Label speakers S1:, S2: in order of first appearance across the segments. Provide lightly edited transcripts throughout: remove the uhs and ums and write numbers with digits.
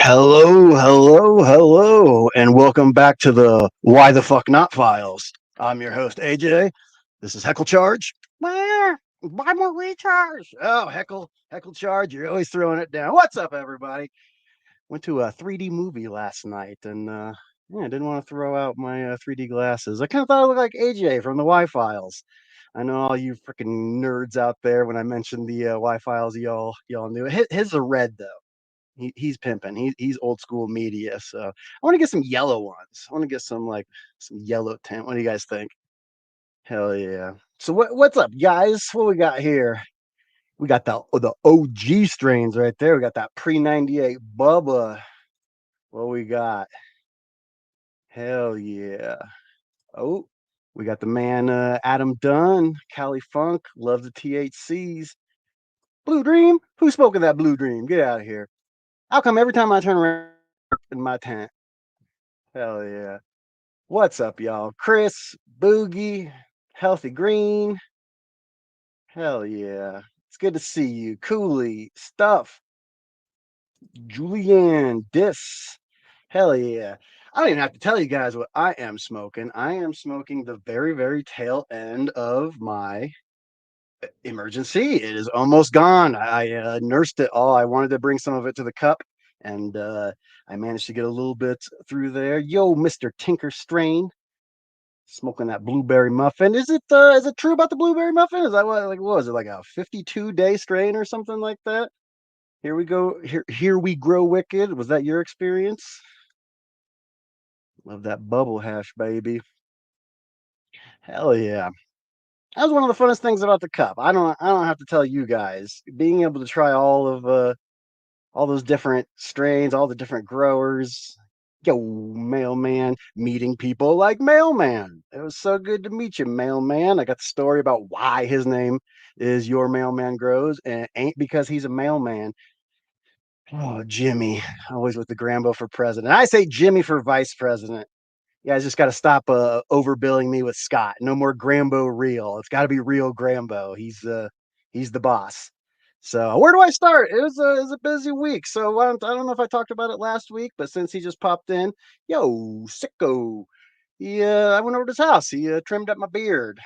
S1: Hello, and welcome back to the Why the Fuck Not Files. I'm your host, AJ. This is Heckle Charge. Buy more recharge. Oh, Heckle Charge, you're always throwing it down. What's up, everybody? Went to a 3D movie last night, and yeah, I didn't want to throw out my 3D glasses. I kind of thought I looked like AJ from the Y Files. I know all you freaking nerds out there. When I mentioned the Y Files, y'all knew it. His are red though. He's pimping. He's old school media. So I want to get some yellow ones. I want to get some yellow tint. What do you guys think? Hell yeah. So what's up, guys? What we got here? We got the OG strains right there. We got that pre 98 Bubba. What we got? Hell yeah. Oh, we got the man Adam Dunn, Cali Funk, love the THCs. Blue Dream? Who spoke of that Blue Dream? Get out of here. How come every time I turn around in my tent? Hell yeah. What's up, y'all? Chris, Boogie, Healthy Green. Hell yeah. It's good to see you. Cooley, Stuff, Julianne, Dis. Hell yeah. I don't even have to tell you guys what I am smoking. I am smoking the very tail end of my emergency. It is almost gone. I nursed it all. I wanted to bring some of it to the cup, and I managed to get a little bit through there. Yo, Mr. Tinker Strain. Smoking that blueberry muffin. Is it true about the blueberry muffin? Is that what was it, like a 52-day strain or something like that? Here we go. Here we grow wicked. Was that your experience? Love that bubble hash, baby. Hell yeah. That was one of the funnest things about the cup. I don't have to tell you guys. Being able to try all those different strains, all the different growers. Yo, mailman, meeting people like mailman. It was so good to meet you, mailman. I got the story about why his name is Your Mailman Grows, and it ain't because he's a mailman. Oh, Jimmy, always with the Grambo for president. I say Jimmy for vice president. You guys just got to stop overbilling me with Scott. No more Grambo real. It's got to be real Grambo. He's the boss. So where do I start? It was a busy week. So I don't know if I talked about it last week, but since he just popped in, yo, sicko. I went over to his house. He trimmed up my beard.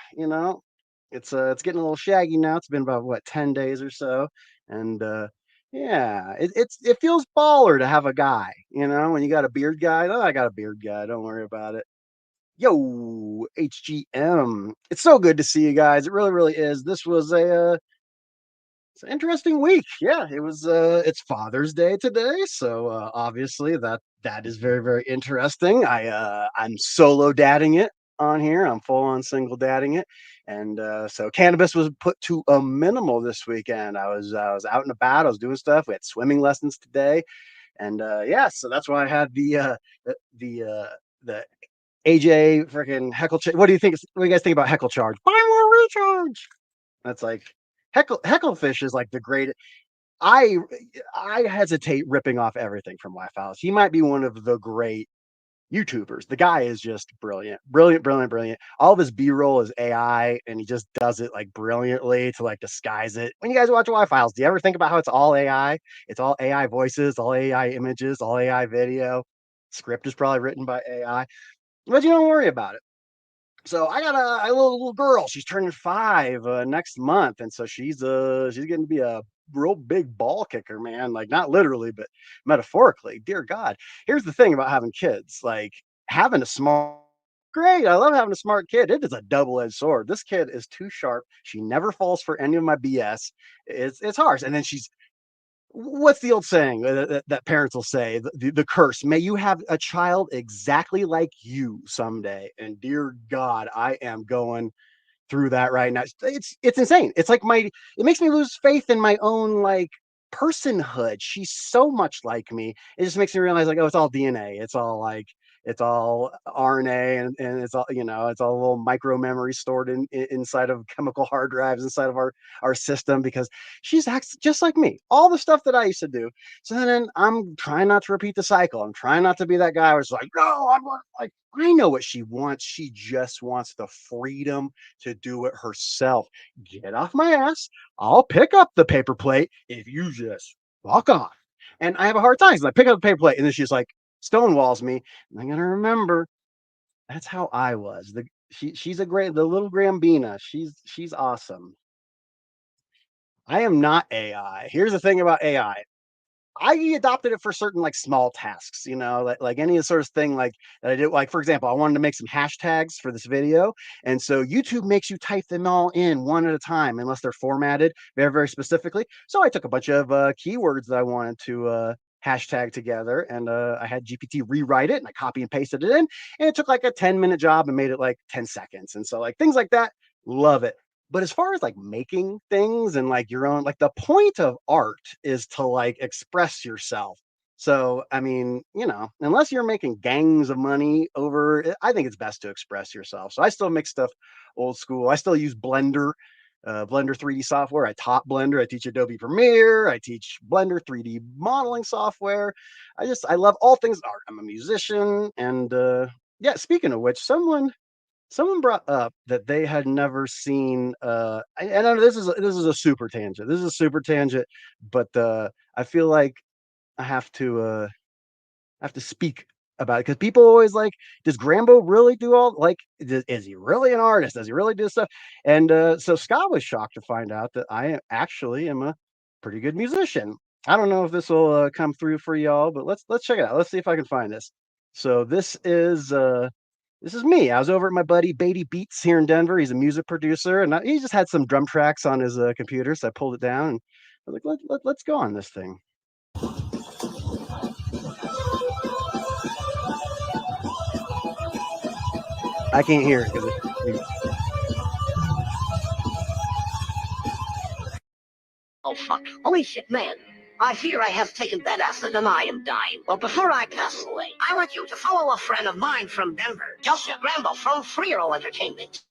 S1: It's getting a little shaggy now. It's been about what 10 days or so, and yeah, it feels baller to have a guy. When you got a beard guy. Oh, I got a beard guy. Don't worry about it. Yo, HGM. It's so good to see you guys. It really is. This was it's an interesting week. Yeah, it was it's Father's Day today, so obviously that is very interesting. I'm solo dadding it on here. I'm full on single dadding it. And so cannabis was put to a minimal this weekend. I was out and about. I was doing stuff. We had swimming lessons today. And yeah, so that's why I had the AJ freaking heckle. What do you think? What do you guys think about heckle charge? Buy more recharge. That's like hecklefish is like the great. I I hesitate ripping off everything from Life House. He might be one of the great YouTubers. The guy is just brilliant. All of his B-roll is AI, and he just does it like brilliantly to like disguise it. When you guys watch Y-Files, do you ever think about how it's all AI? It's all AI voices, all AI images, all AI video. Script is probably written by AI, but you don't worry about it. So I got a little girl. She's turning 5 next month, and so she's getting to be a real big ball kicker, man. Like not literally, but metaphorically. Dear God. Here's the thing about having kids. Like having a smart great. I love having a smart kid. It is a double-edged sword. This kid is too sharp. She never falls for any of my BS. It's harsh. And then she's what's the old saying that parents will say, the curse, may you have a child exactly like you someday. And dear God, I am going through that right now. It's insane. It's like it makes me lose faith in my own like personhood. She's so much like me. It just makes me realize like, oh, it's all DNA. It's all RNA, and it's all it's all little micro memory stored inside of chemical hard drives inside of our system, because she's acts just like me. All the stuff that I used to do. So then I'm trying not to repeat the cycle. I'm trying not to be that guy who's like, no, I'm like, I know what she wants. She just wants the freedom to do it herself. Get off my ass. I'll pick up the paper plate if you just fuck off. And I have a hard time 'cause I pick up the paper plate and then she's like stonewalls me. And I gotta remember that's how I was. She's a great the little Grambina. She's awesome. I am not AI. Here's the thing about AI. I adopted it for certain like small tasks, like any sort of thing like that I did. Like for example, I wanted to make some hashtags for this video, and so YouTube makes you type them all in one at a time unless they're formatted very very specifically. So I took a bunch of keywords that I wanted to hashtag together, and I had GPT rewrite it, and I copy and pasted it in, and it took like a 10-minute job and made it like 10 seconds, and so like things like that, love it. But as far as like making things and like your own, like the point of art is to like express yourself. So, I mean, unless you're making gangs of money over it, I think it's best to express yourself. So I still make stuff old school. I still use Blender, Blender 3D software. I taught Blender. I teach Adobe Premiere. I teach Blender 3D modeling software. I love all things art. I'm a musician. And yeah, speaking of which, someone brought up that they had never seen, and I know this is a super tangent. This is a super tangent, but, I feel like I have to speak about it because people always like, "Does Grambo really do all like, is he really an artist? Does he really do stuff?" And, so Scott was shocked to find out that I actually am a pretty good musician. I don't know if this will, come through for y'all, but let's check it out. Let's see if I can find this. So this is me. I was over at my buddy Beatty Beats here in Denver. He's a music producer, and he just had some drum tracks on his computer, so I pulled it down and I was like, let's go on this thing. I can't hear it because
S2: Oh fuck. Holy shit, man. I fear I have taken that acid and I am dying. Well, before I pass away, I want you to follow a friend of mine from Denver, Joshua Grambo from Free Roll Entertainment.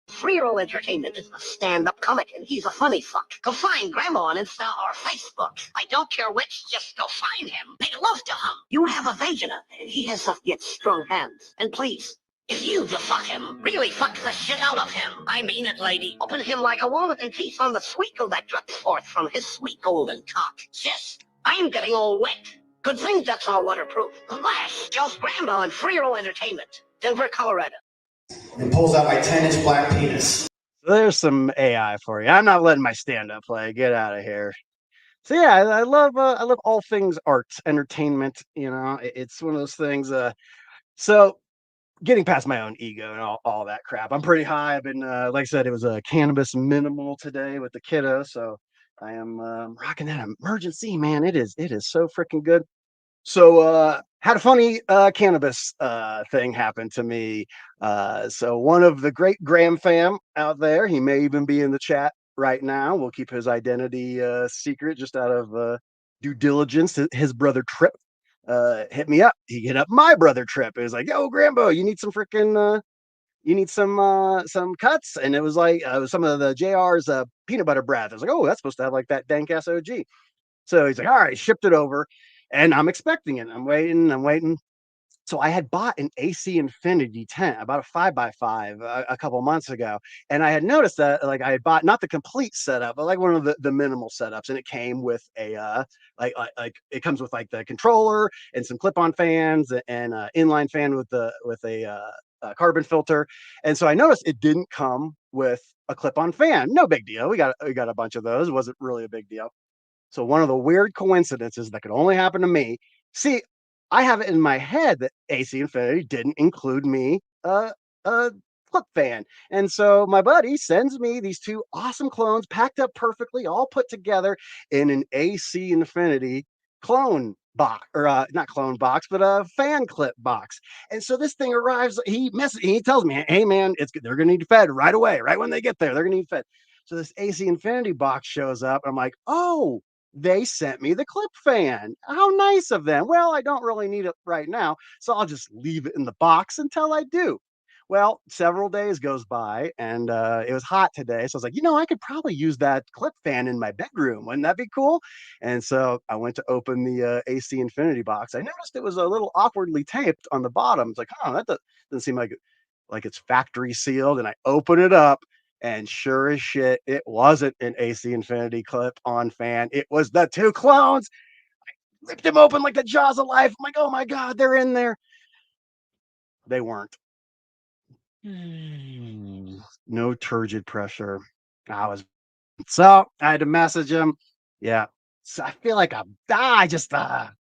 S2: Free Roll Entertainment is a stand-up comic, and he's a funny fuck. Go find Grandma on Insta or Facebook. I don't care which, just go find him. They love to hum. You have a vagina, and he has such yet strong hands. And please, if you to fuck him, really fuck the shit out of him. I mean it, lady. Open him like a walnut and teeth on the sweetle that drips forth from his sweet golden cock. Sis, I'm getting all wet. Good thing that's all waterproof. Alas, Josh Grandma and Free Roll Entertainment, Denver, Colorado.
S3: And pulls out my 10-inch black penis.
S1: There's some AI for you. I'm not letting my stand-up play. Get out of here. So yeah, I love all things arts, entertainment. It's one of those things. So getting past my own ego and all that crap. I'm pretty high. I've been, like I said, it was a cannabis minimal today with the kiddo, so I am rocking that emergency, man. It is so freaking good. So had a funny cannabis thing happen to me. So one of the great Graham fam out there, he may even be in the chat right now. We'll keep his identity secret just out of due diligence. His brother Trip hit me up. He hit up my brother Trip. It was like, "Yo, Grambo, you need some freaking you need some cuts," and it was like some of the JR's peanut butter breath. I was like, "Oh, that's supposed to have like that dank ass OG." So he's like, "All right," shipped it over, and I'm expecting it. I'm waiting. I'm waiting. So I had bought an AC Infinity tent, about a 5x5, a couple months ago, and I had noticed that like I had bought not the complete setup, but like one of the minimal setups, and it came with a like it comes with like the controller and some clip-on fans and inline fan with a carbon filter, and so I noticed it didn't come with a clip-on fan. No big deal. We got a bunch of those. It wasn't really a big deal. So one of the weird coincidences that could only happen to me. See, I have it in my head that AC Infinity didn't include me a clip fan. And so my buddy sends me these two awesome clones packed up perfectly, all put together in an AC Infinity clone box or not clone box, but a fan clip box. And so this thing arrives. He tells me, "Hey man, they're gonna need fed right away, right when they get there. They're gonna need fed." So this AC Infinity box shows up. I'm like, "Oh, they sent me the clip fan. How nice of them. Well, I don't really need it right now, so I'll just leave it in the box until I do." Well, several days goes by and it was hot today. So I was like, I could probably use that clip fan in my bedroom. Wouldn't that be cool? And so I went to open the AC Infinity box. I noticed it was a little awkwardly taped on the bottom. It's like, that doesn't seem like it's factory sealed. And I open it up, and sure as shit, it wasn't an AC Infinity clip on fan. It was the two clones. ripped them open like the jaws of life. I'm like, oh my God, they're in there. They weren't. No turgid pressure. I was So I had to message him. Yeah. So I feel like I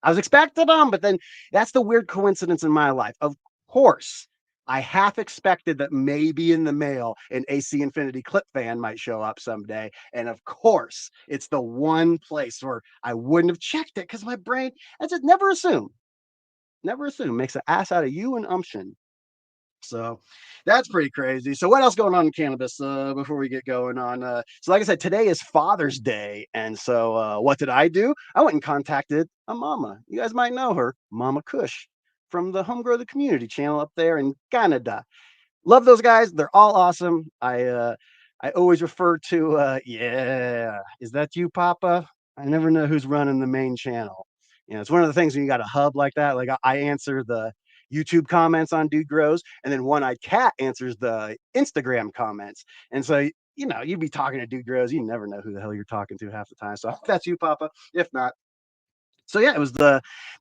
S1: was expecting them, but then that's the weird coincidence in my life. Of course, I half expected that maybe in the mail an AC Infinity clip fan might show up someday. And of course, it's the one place where I wouldn't have checked it because my brain, I just never assume. Never assume. Makes an ass out of you and umption. So that's pretty crazy. So what else going on in cannabis before we get going on? So like I said, today is Father's Day, and so what did I do? I went and contacted a mama. You guys might know her, Mama Kush, from the Home Grow the Community channel up there in Canada. Love those guys. They're all awesome. I always refer to yeah, is that you, Papa? I never know who's running the main channel. You know, it's one of the things when you got a hub like that. Like I answer the YouTube comments on Dude Grows, and then One Eyed Cat answers the Instagram comments. And so you know, you'd be talking to Dude Grows, you never know who the hell you're talking to half the time. So if that's you, Papa. If not, so yeah, it was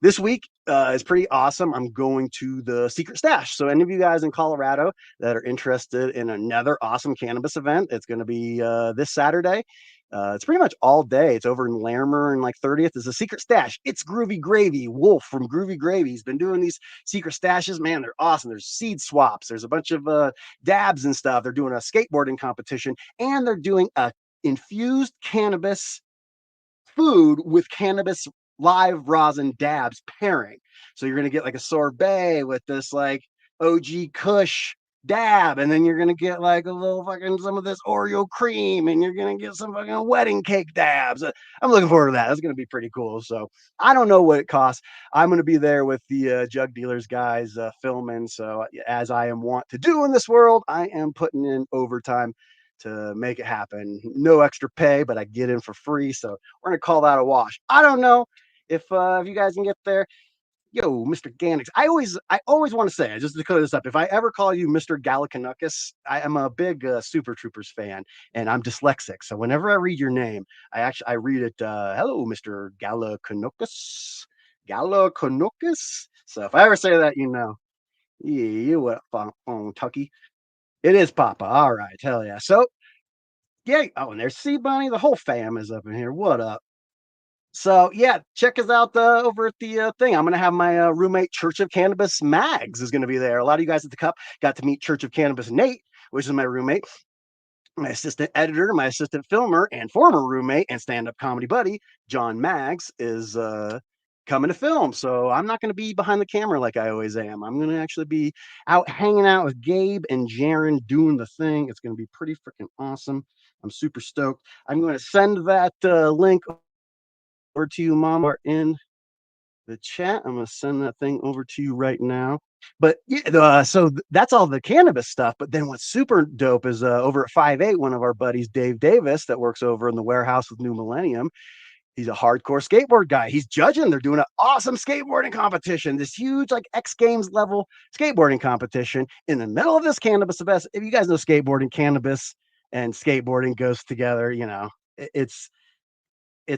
S1: this week is pretty awesome. I'm going to the Secret Stash. So any of you guys in Colorado that are interested in another awesome cannabis event, it's going to be this Saturday. It's pretty much all day. It's over in Larimer and like 30th is a Secret Stash. It's Groovy Gravy. Wolf from Groovy Gravy. He's been doing these secret stashes. Man, they're awesome. There's seed swaps. There's a bunch of dabs and stuff. They're doing a skateboarding competition, and they're doing a infused cannabis food with cannabis live rosin dabs pairing. So you're gonna get like a sorbet with this like OG Kush dab, and then you're gonna get like a little fucking some of this Oreo cream, and you're gonna get some fucking wedding cake dabs. I'm looking forward to that. That's gonna be pretty cool. So I don't know what it costs. I'm gonna be there with the Jug Dealers guys filming. So as I am wont to do in this world, I am putting in overtime to make it happen. No extra pay, but I get in for free. So we're gonna call that a wash. I don't know if you guys can get there. Yo, Mr. Gannix. I always want to say, just to clear this up, if I ever call you Mr. Gallicanuckus, I am a big Super Troopers fan, and I'm dyslexic. So whenever I read your name, I read it, hello, Mr. Gallicanuckus. Gallicanuckus. So if I ever say that, you know, yeah, you what, Tucky. It is Papa. All right, hell yeah. So yeah. Oh, and there's Sea Bunny. The whole fam is up in here. What up? So yeah, check us out over at the thing. I'm gonna have my roommate Church of Cannabis Mags is gonna be there. A lot of you guys at the Cup got to meet Church of Cannabis Nate, which is my roommate, my assistant editor, my assistant filmer, and former roommate and stand-up comedy buddy John Maggs is coming to film. So I'm not going to be behind the camera like I always am. I'm going to actually be out hanging out with Gabe and Jaron doing the thing. It's going to be pretty freaking awesome. I'm super stoked. I'm going to send that link over to you, Mom, in the chat. I'm going to send that thing over to you right now. But yeah, that's all the cannabis stuff. But then what's super dope is over at 5'8", one of our buddies, Dave Davis, that works over in the warehouse with New Millennium. He's a hardcore skateboard guy. He's judging. They're doing an awesome skateboarding competition, this huge like X Games level skateboarding competition in the middle of this cannabis event. If you guys know skateboarding, cannabis and skateboarding goes together. You know, it's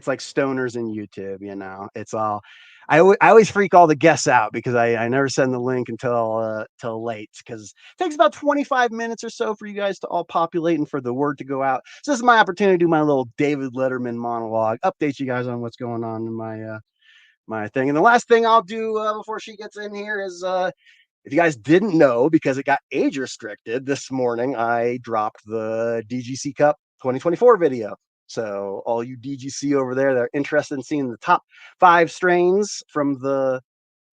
S1: like stoners in YouTube, you know. It's all I always freak all the guests out because I never send the link until till late because it takes about 25 minutes or so for you guys to all populate and for the word to go out. So this is my opportunity to do my little David Letterman monologue, update you guys on what's going on in my thing. And the last thing I'll do before she gets in here is if you guys didn't know, because it got age restricted this morning, I dropped the DGC Cup 2024 video. So all you DGC over there that are interested in seeing the top 5 strains from the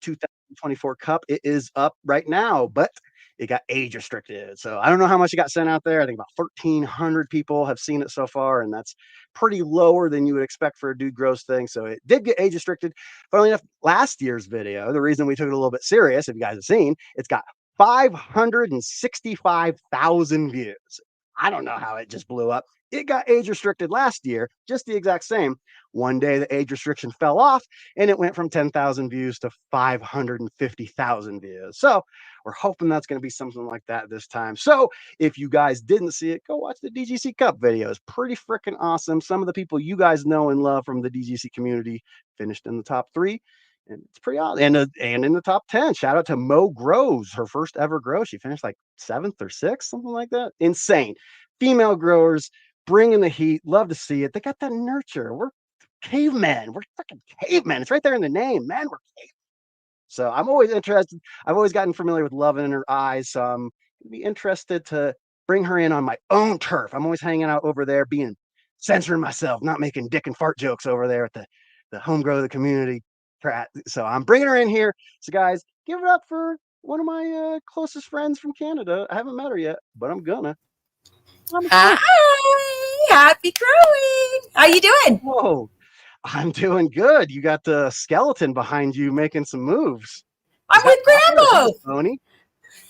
S1: 2024 Cup, it is up right now, but it got age restricted. So I don't know how much it got sent out there. I think about 1,300 people have seen it so far, and that's pretty lower than you would expect for a Dude Grows thing. So it did get age restricted. Funnily enough, last year's video, the reason we took it a little bit serious, if you guys have seen, it's got 565,000 views. I don't know how it just blew up. It got age restricted last year, just the exact same. One day the age restriction fell off and it went from 10,000 views to 550,000 views. So we're hoping that's going to be something like that this time. So if you guys didn't see it, go watch the DGC Cup video. It's pretty freaking awesome. Some of the people you guys know and love from the DGC community finished in the top 3. And it's pretty awesome. And in the top 10, shout out to Mo Grows, her first ever grow. She finished like 7th or 6th, something like that. Insane. Female growers bringing the heat. Love to see it. They got that nurture. We're cavemen. We're fucking cavemen. It's right there in the name, man. We're cavemen. So I'm always interested. I've always gotten familiar with love in her eyes. So I'm gonna be interested to bring her in on my own turf. I'm always hanging out over there, being censoring myself, not making dick and fart jokes over there at the home grow of the community. So I'm bringing her in here. So guys, give it up for one of my closest friends from Canada. I haven't met her yet, but I'm gonna.
S4: Hi, happy growing. How you doing?
S1: Whoa, I'm doing good. You got the skeleton behind you making some moves.
S4: I'm with Grambo.
S1: Pony.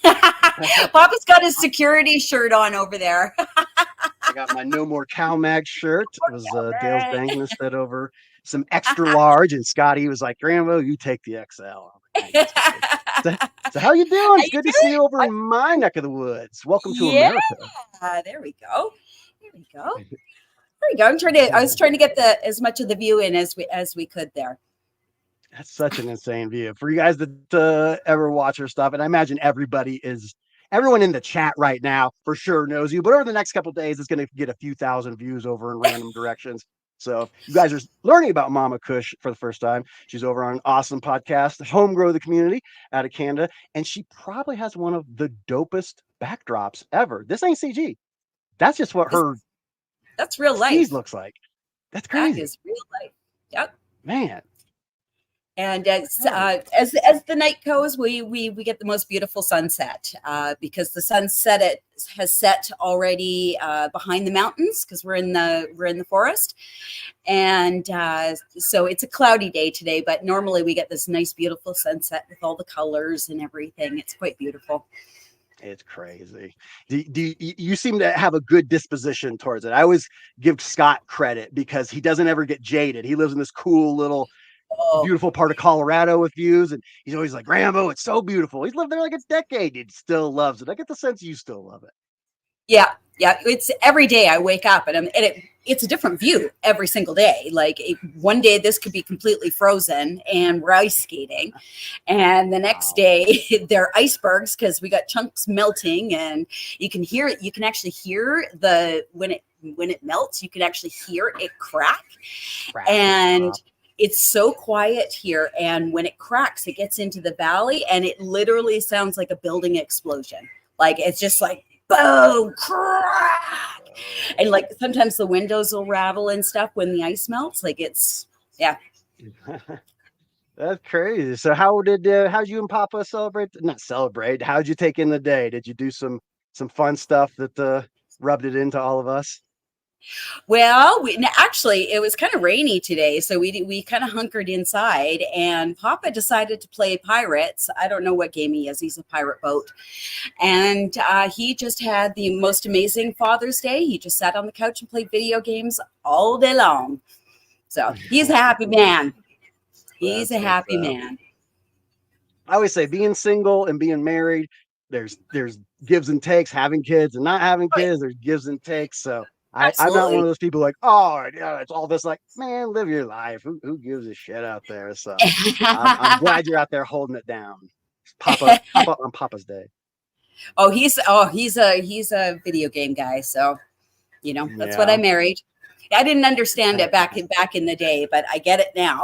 S4: Papa's got his security shirt on over there.
S1: I got my No More Cow Mag shirt. It was Dale's Banking instead over some extra large, and Scotty was like, "Grambo, you take the XL." So how you doing? It's good to see you over in my neck of the woods. Welcome to America.
S4: There we go. There we go. There we go. I was trying to get as much of the view in as we could there.
S1: That's such an insane view for you guys that ever watch her stuff. And I imagine everyone in the chat right now for sure knows you, but over the next couple of days, it's going to get a few thousand views over in random directions. So if you guys are learning about Mamakush for the first time, she's over on an awesome podcast, Home Grow the Community out of Canada. And she probably has one of the dopest backdrops ever. This ain't CG. That's just what
S4: that's real life
S1: looks like. That's crazy.
S4: That is real life. Yep.
S1: Man.
S4: And as the night goes, we get the most beautiful sunset because the sunset has set already behind the mountains because we're in the forest, and so it's a cloudy day today. But normally we get this nice, beautiful sunset with all the colors and everything. It's quite beautiful.
S1: It's crazy. You seem to have a good disposition towards it. I always give Scott credit because he doesn't ever get jaded. He lives in this cool little beautiful part of Colorado with views, and he's always like, "Rambo, it's so beautiful." He's lived there like a decade. He still loves it. I get the sense you still love it.
S4: Yeah. It's every day I wake up and it's a different view every single day. Like one day this could be completely frozen and we're ice skating, and the next day they're icebergs because we got chunks melting, and you can hear it. You can actually hear when it melts. You can actually hear it crack. And it's so quiet here, and when it cracks, it gets into the valley, and it literally sounds like a building explosion. Like it's just like boom, crack, and like sometimes the windows will rattle and stuff when the ice melts. Like it's
S1: That's crazy. So how'd you and Papa celebrate? Not celebrate. How'd you take in the day? Did you do some fun stuff that rubbed it into all of us?
S4: Well, actually, it was kind of rainy today, so we kind of hunkered inside, and Papa decided to play pirates. I don't know what game he is. He's a pirate boat. And he just had the most amazing Father's Day. He just sat on the couch and played video games all day long. So he's a happy man. He's a happy man.
S1: I always say being single and being married, there's gives and takes. Having kids and not having kids, there's gives and takes. So I'm not one of those people like, oh, yeah, it's all this. Like, man, live your life. Who gives a shit out there? So I'm glad you're out there holding it down. Papa on Papa's Day.
S4: He's a video game guy. So, that's what I married. I didn't understand it back in the day, but I get it now.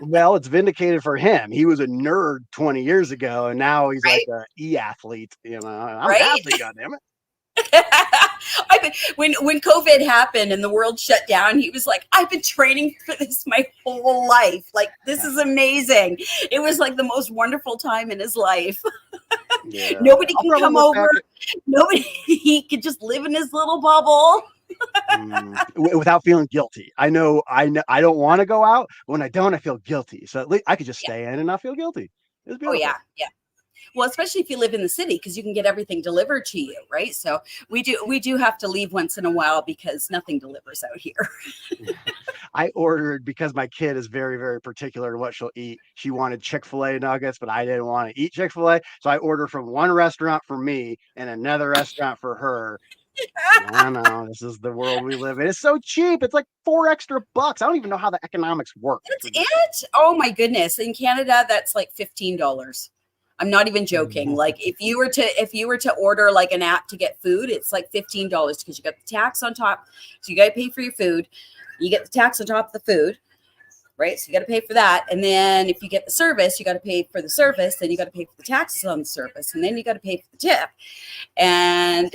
S1: Well, it's vindicated for him. He was a nerd 20 years ago, and now he's like an e-athlete. I'm an athlete, goddammit.
S4: When COVID happened and the world shut down, he was like, I've been training for this my whole life. Like, this is amazing. It was like the most wonderful time in his life. Yeah. Nobody can come over. He could just live in his little bubble.
S1: Without feeling guilty. I know I don't want to go out, but when I don't, I feel guilty. So at least I could just stay in and not feel guilty. It's beautiful.
S4: Oh yeah. Well, especially if you live in the city, because you can get everything delivered to you, right? So we do have to leave once in a while because nothing delivers out here.
S1: I ordered because my kid is very, very particular to what she'll eat. She wanted Chick-fil-A nuggets, but I didn't want to eat Chick-fil-A. So I ordered from one restaurant for me and another restaurant for her. I know this is the world we live in. It's so cheap. It's like $4 extra. I don't even know how the economics work.
S4: That's it. Oh my goodness. In Canada, that's like $15. I'm not even joking. Like if you were to order like an app to get food, it's like $15 because you got the tax on top. So you got to pay for your food. You get the tax on top of the food, right? So you got to pay for that. And then if you get the service, you got to pay for the service. Then you got to pay for the taxes on the service. And then you got to pay for the tip. And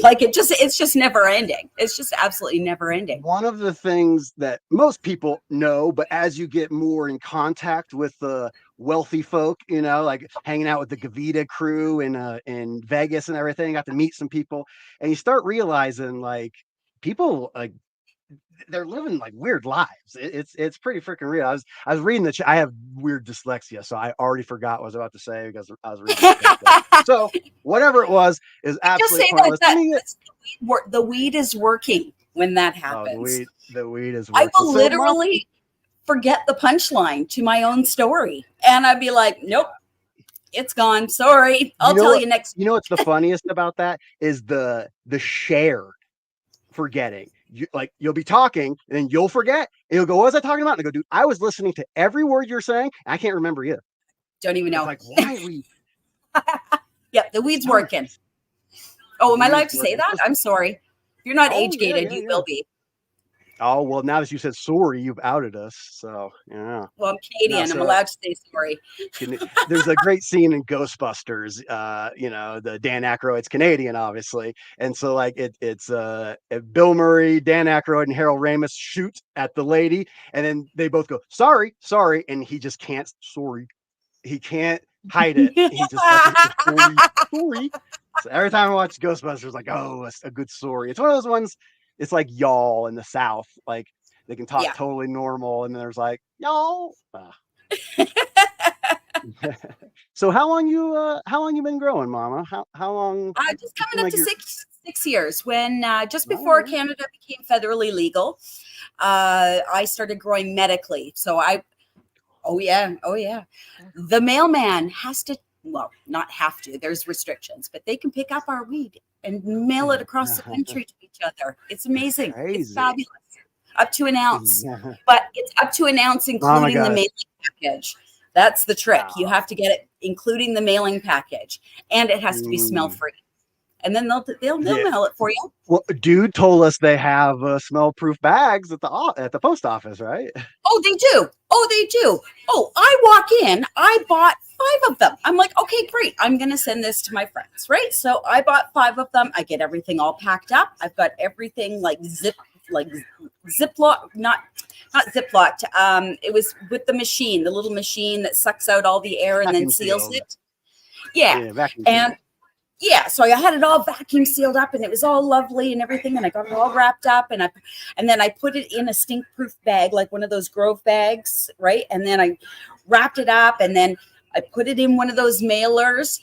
S4: like it's just never ending. It's just absolutely never ending.
S1: One of the things that most people know, but as you get more in contact with the wealthy folk, you know, like hanging out with the Gavita crew in Vegas and everything, got to meet some people, and you start realizing like people like they're living like weird lives. It's pretty freaking real. I was reading I have weird dyslexia, so I already forgot what I was about to say because I was reading the so whatever it was is absolutely pointless.
S4: The weed is working when that happens.
S1: Oh, the weed is working.
S4: I will literally forget the punchline to my own story, and I'd be like, nope, it's gone. Sorry, I'll tell you next.
S1: You know what's the funniest about that is the share forgetting. You'll be talking and then you'll forget and you'll go, what was I talking about? And I go, dude, I was listening to every word you're saying and I can't remember either.
S4: Don't even know.
S1: It's like, why are we?
S4: Yep, the weed's working. Oh, am I allowed to say that? I'm sorry. If you're not age gated, you will be.
S1: Oh, well, now that you said sorry, you've outed us. So, yeah.
S4: Well, I'm Canadian. I'm allowed to say sorry.
S1: There's a great scene in Ghostbusters. The Dan Aykroyd's Canadian, obviously. And so, like, it's Bill Murray, Dan Aykroyd, and Harold Ramis shoot at the lady. And then they both go, sorry. And he just can't, sorry. He can't hide it. He just sorry. So every time I watch Ghostbusters, like, oh, a good sorry. It's one of those ones. It's like y'all in the South, like they can talk totally normal, and then there's like y'all. So how long you been growing, Mama? How long?
S4: Just coming up to 6 years. When just before Canada became federally legal, I started growing medically. So oh yeah. The mailman has to. Well, not have to. There's restrictions, but they can pick up our weed and mail it across the country to each other. It's amazing.
S1: Crazy.
S4: It's fabulous. Up to an ounce, but it's up to an ounce, including the mailing package. That's the trick. You have to get it, including the mailing package, and it has to be smell free. And then they'll mail it for you.
S1: Well, dude told us they have smell proof bags at the post office, right?
S4: Oh, they do. Oh, I walk in. I bought 5 of them. I'm like, okay, great. I'm going to send this to my friends, right? So I bought 5 of them. I get everything all packed up. I've got everything like Ziploc, not Ziplocked. It was with the machine, the little machine that sucks out all the air and then seals it. Yeah, so I had it all vacuum sealed up and it was all lovely and everything. And I got it all wrapped up and then I put it in a stink proof bag, like one of those Grove bags, right? And then I wrapped it up and then I put it in one of those mailers.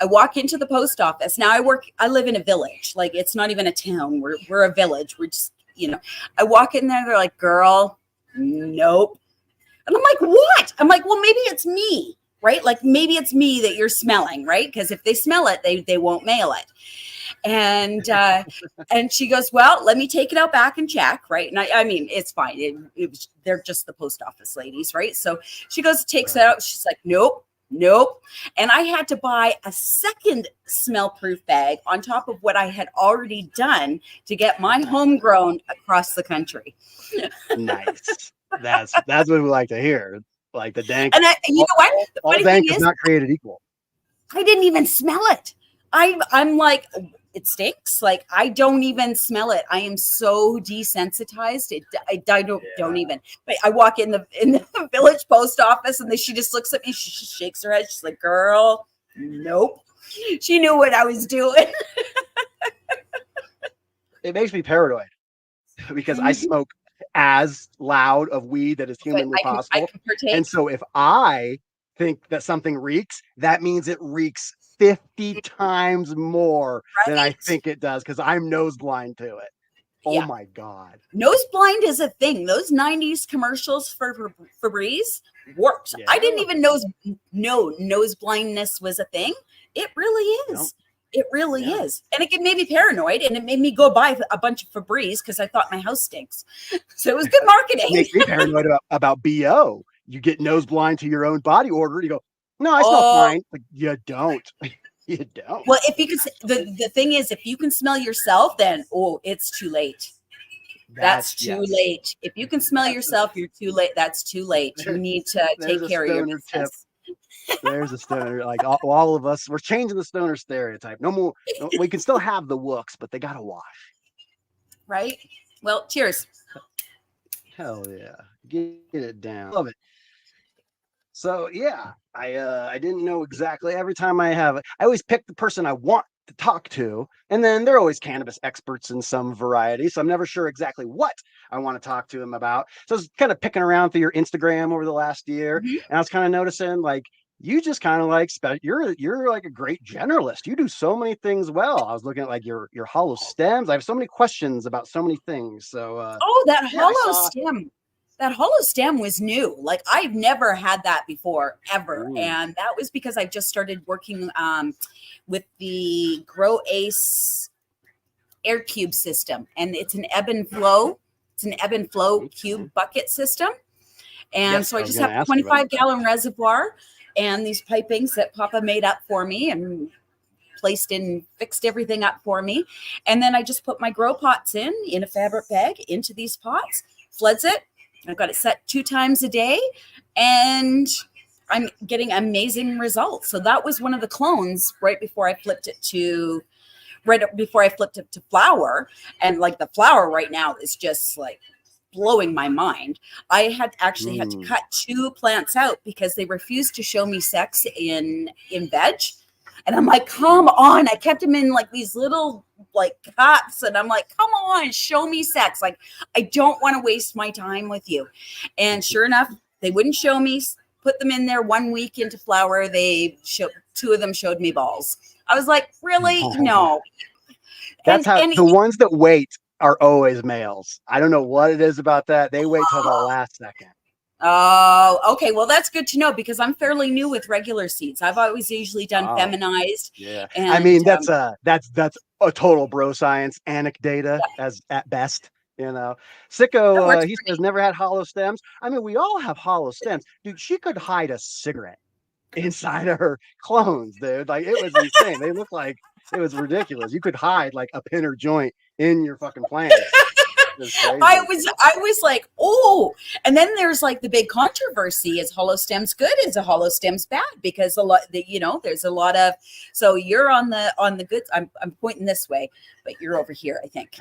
S4: I walk into the post office. Now I live in a village. Like it's not even a town. We're a village. We're just, I walk in there. They're like, girl, nope. And I'm like, what? I'm like, well, maybe it's me. Right? Like maybe it's me that you're smelling, right? Because if they smell it, they won't mail it. And and she goes, well, let me take it out back and check, right? And I mean, it's fine. They're just the post office ladies, right? So she goes, takes it out. She's like, nope. And I had to buy a second smell-proof bag on top of what I had already done to get my homegrown across the country.
S1: Nice. That's what we like to hear. Like the dank.
S4: And you know what?
S1: All dank is not created equal.
S4: I didn't even smell it. I'm like, it stinks. Like I don't even smell it. I am so desensitized. I don't even. But I walk in the village post office and she just looks at me. She just shakes her head. She's like, girl, nope. She knew what I was doing.
S1: It makes me paranoid because I smoke as loud of weed that is humanly possible. And so if I think that something reeks, that means it reeks 50 times more than I think it does because I'm nose blind to it. Oh
S4: Yeah.
S1: my God.
S4: Nose blind is a thing. Those 90s commercials for Febreze worked. I didn't
S1: Yeah.
S4: even know nose blindness was a thing. It really
S1: Yep.
S4: is. It really
S1: Yeah.
S4: is. And it made me paranoid, and it made me go buy a bunch of Febreze because I thought my house stinks. So it was good marketing.
S1: It makes me paranoid about BO. You get nose blind to your own body odor. You go, no, I smell
S4: Oh,
S1: fine. Like, you don't. You don't.
S4: well, if you can, the thing is, if you can smell yourself, then, oh, it's too late. That's too
S1: Yes.
S4: late. If you can smell yourself, you're too late. That's too late. You need to
S1: There's
S4: take
S1: a
S4: care of your
S1: stoner tip.
S4: business.
S1: There's a stoner. Like all of us, we're changing the stoner stereotype. No more. We can still have the looks, but they gotta wash.
S4: Right? Well, cheers.
S1: Hell yeah. Get it down. Love it. So yeah, I didn't know exactly. Every time I always pick the person I want to talk to, and then they're always cannabis experts in some variety. So I'm never sure exactly what I want to talk to them about. So I was kind of picking around through your Instagram over the last year,
S4: Mhm.
S1: and I was kind of noticing like you just kind of like you're like a great generalist. You do so many things well. I was looking at like your hollow stems. I have so many questions about so many things. So
S4: Oh, that
S1: yeah, I
S4: hollow
S1: saw.
S4: stem. That hollow stem was new. Like I've never had that before, ever.
S1: Ooh,
S4: And that was because I just started working with the Grow Ace air cube system. And it's an ebb and flow. It's an ebb and flow
S1: okay.
S4: cube bucket system. And
S1: Yes,
S4: so
S1: I
S4: I
S1: was
S4: just
S1: going to
S4: have a
S1: ask you about
S4: 25-gallon reservoir and these pipings that Papa made up for me and fixed everything up for me. And then I just put my grow pots in a fabric bag into these pots, floods it. I've got it set 2 times a day, and I'm getting amazing results. So that was one of the clones right before I flipped it to flower. And like the flower right now is just like blowing my mind. I had actually had to
S1: it.
S4: cut 2 plants out because they refused to show me sex in veg. And I'm like, come on. I kept them in like these little like cups. And I'm like, come on, show me sex. Like, I don't want to waste my time with you. And sure enough, they wouldn't show me, put them in there 1 week into flower. 2 of them showed me balls. I was like, really? No.
S1: That's how
S4: And
S1: the ones that wait are always males. I don't know what it is about that. They wait till the last second.
S4: oh, okay. Well, that's good to know because I'm fairly new with regular seeds. I've always usually done
S1: Oh,
S4: feminized.
S1: yeah. I
S4: And
S1: mean, that's a total bro science anecdata as at best.
S4: that
S1: Sicko,
S4: works
S1: he
S4: for
S1: says never had hollow stems. I mean, we all have hollow stems, dude. She could hide a cigarette inside of her clones, dude. Like it was insane. They looked like it was ridiculous. You could hide like a pinner joint in your fucking plants. It was crazy.
S4: I was like, oh, and then there's like the big controversy: is hollow stems good? Is a hollow stems bad? Because there's a lot of. So you're on the good. I'm pointing this way, but you're over here. I think.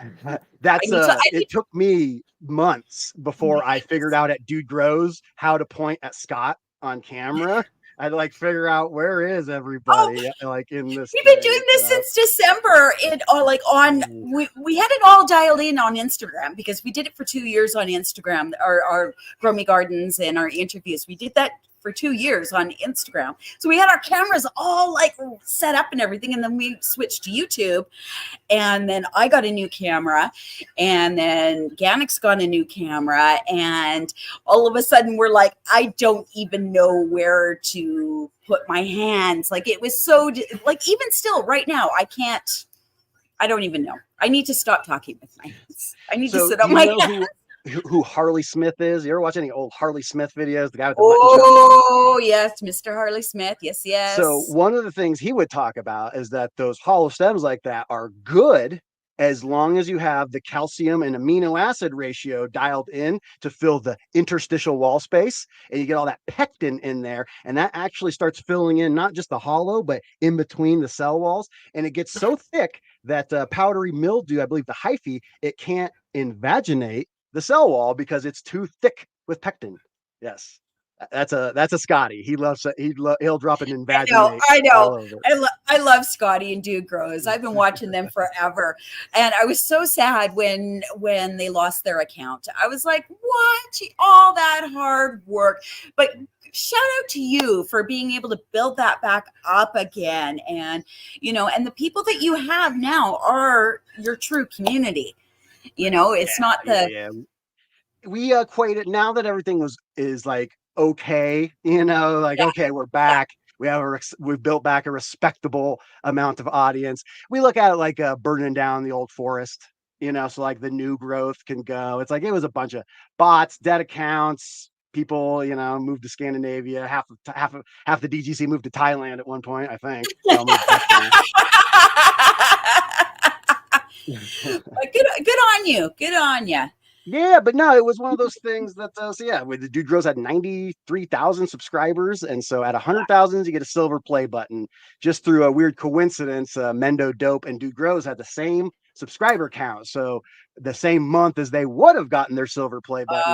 S1: That's
S4: I
S1: it took me months before I figured out at Dude Grows how to point at Scott on camera. I had to like figure out where is
S4: oh,
S1: everybody like in this
S4: we've been doing
S1: thing,
S4: this since December. We had it all dialed in on Instagram because we did it for 2 years on Instagram. Our Grow Me Gardens and our interviews. We did that for 2 years on Instagram. So we had our cameras all like set up and everything, and then we switched to YouTube. And then I got a new camera, and then Gannick's got a new camera, and all of a sudden we're like, I don't even know where to put my hands. Like it was so like even still right now, I don't even know. I need to stop talking with my hands. I need to
S1: So
S4: sit
S1: do
S4: on
S1: you
S4: my
S1: know
S4: hands.
S1: who Harley Smith is? You ever watch any old Harley Smith videos? The guy with the mutton chop?
S4: Oh yes, Mr. Harley Smith. Yes,
S1: So
S4: yes.
S1: one of the things he would talk about is that those hollow stems like that are good as long as you have the calcium and amino acid ratio dialed in to fill the interstitial wall space, and you get all that pectin in there, and that actually starts filling in not just the hollow but in between the cell walls, and it gets so thick that powdery mildew, I believe the hyphae, it can't invaginate the cell wall because it's too thick with pectin. Yes. That's a Scotty. He'll drop an invaginate
S4: I know.
S1: all over.
S4: I love Scotty and Dude Grows. I've been watching them forever, and I was so sad when they lost their account. I was like, "What? All that hard work!" But shout out to you for being able to build that back up again, and and the people that you have now are your true community. It's not the
S1: yeah. We equate it now that everything is like okay, like
S4: yeah,
S1: okay, we're
S4: yeah.
S1: back. We've built back a respectable amount of audience. We look at it like burning down the old forest, so like the new growth can go. It's like it was a bunch of bots, dead accounts, people, moved to Scandinavia. Half the DGC moved to Thailand at one point. I think they all moved back there.
S4: But good on you. Good on you.
S1: Yeah, but no, it was one of those things that so yeah, the Dude Grows had 93,000 subscribers, and so at 100,000 you get a silver play button. Just through a weird coincidence, Mendo Dope and Dude Grows had the same subscriber count, so the same month as they would have gotten their silver play button,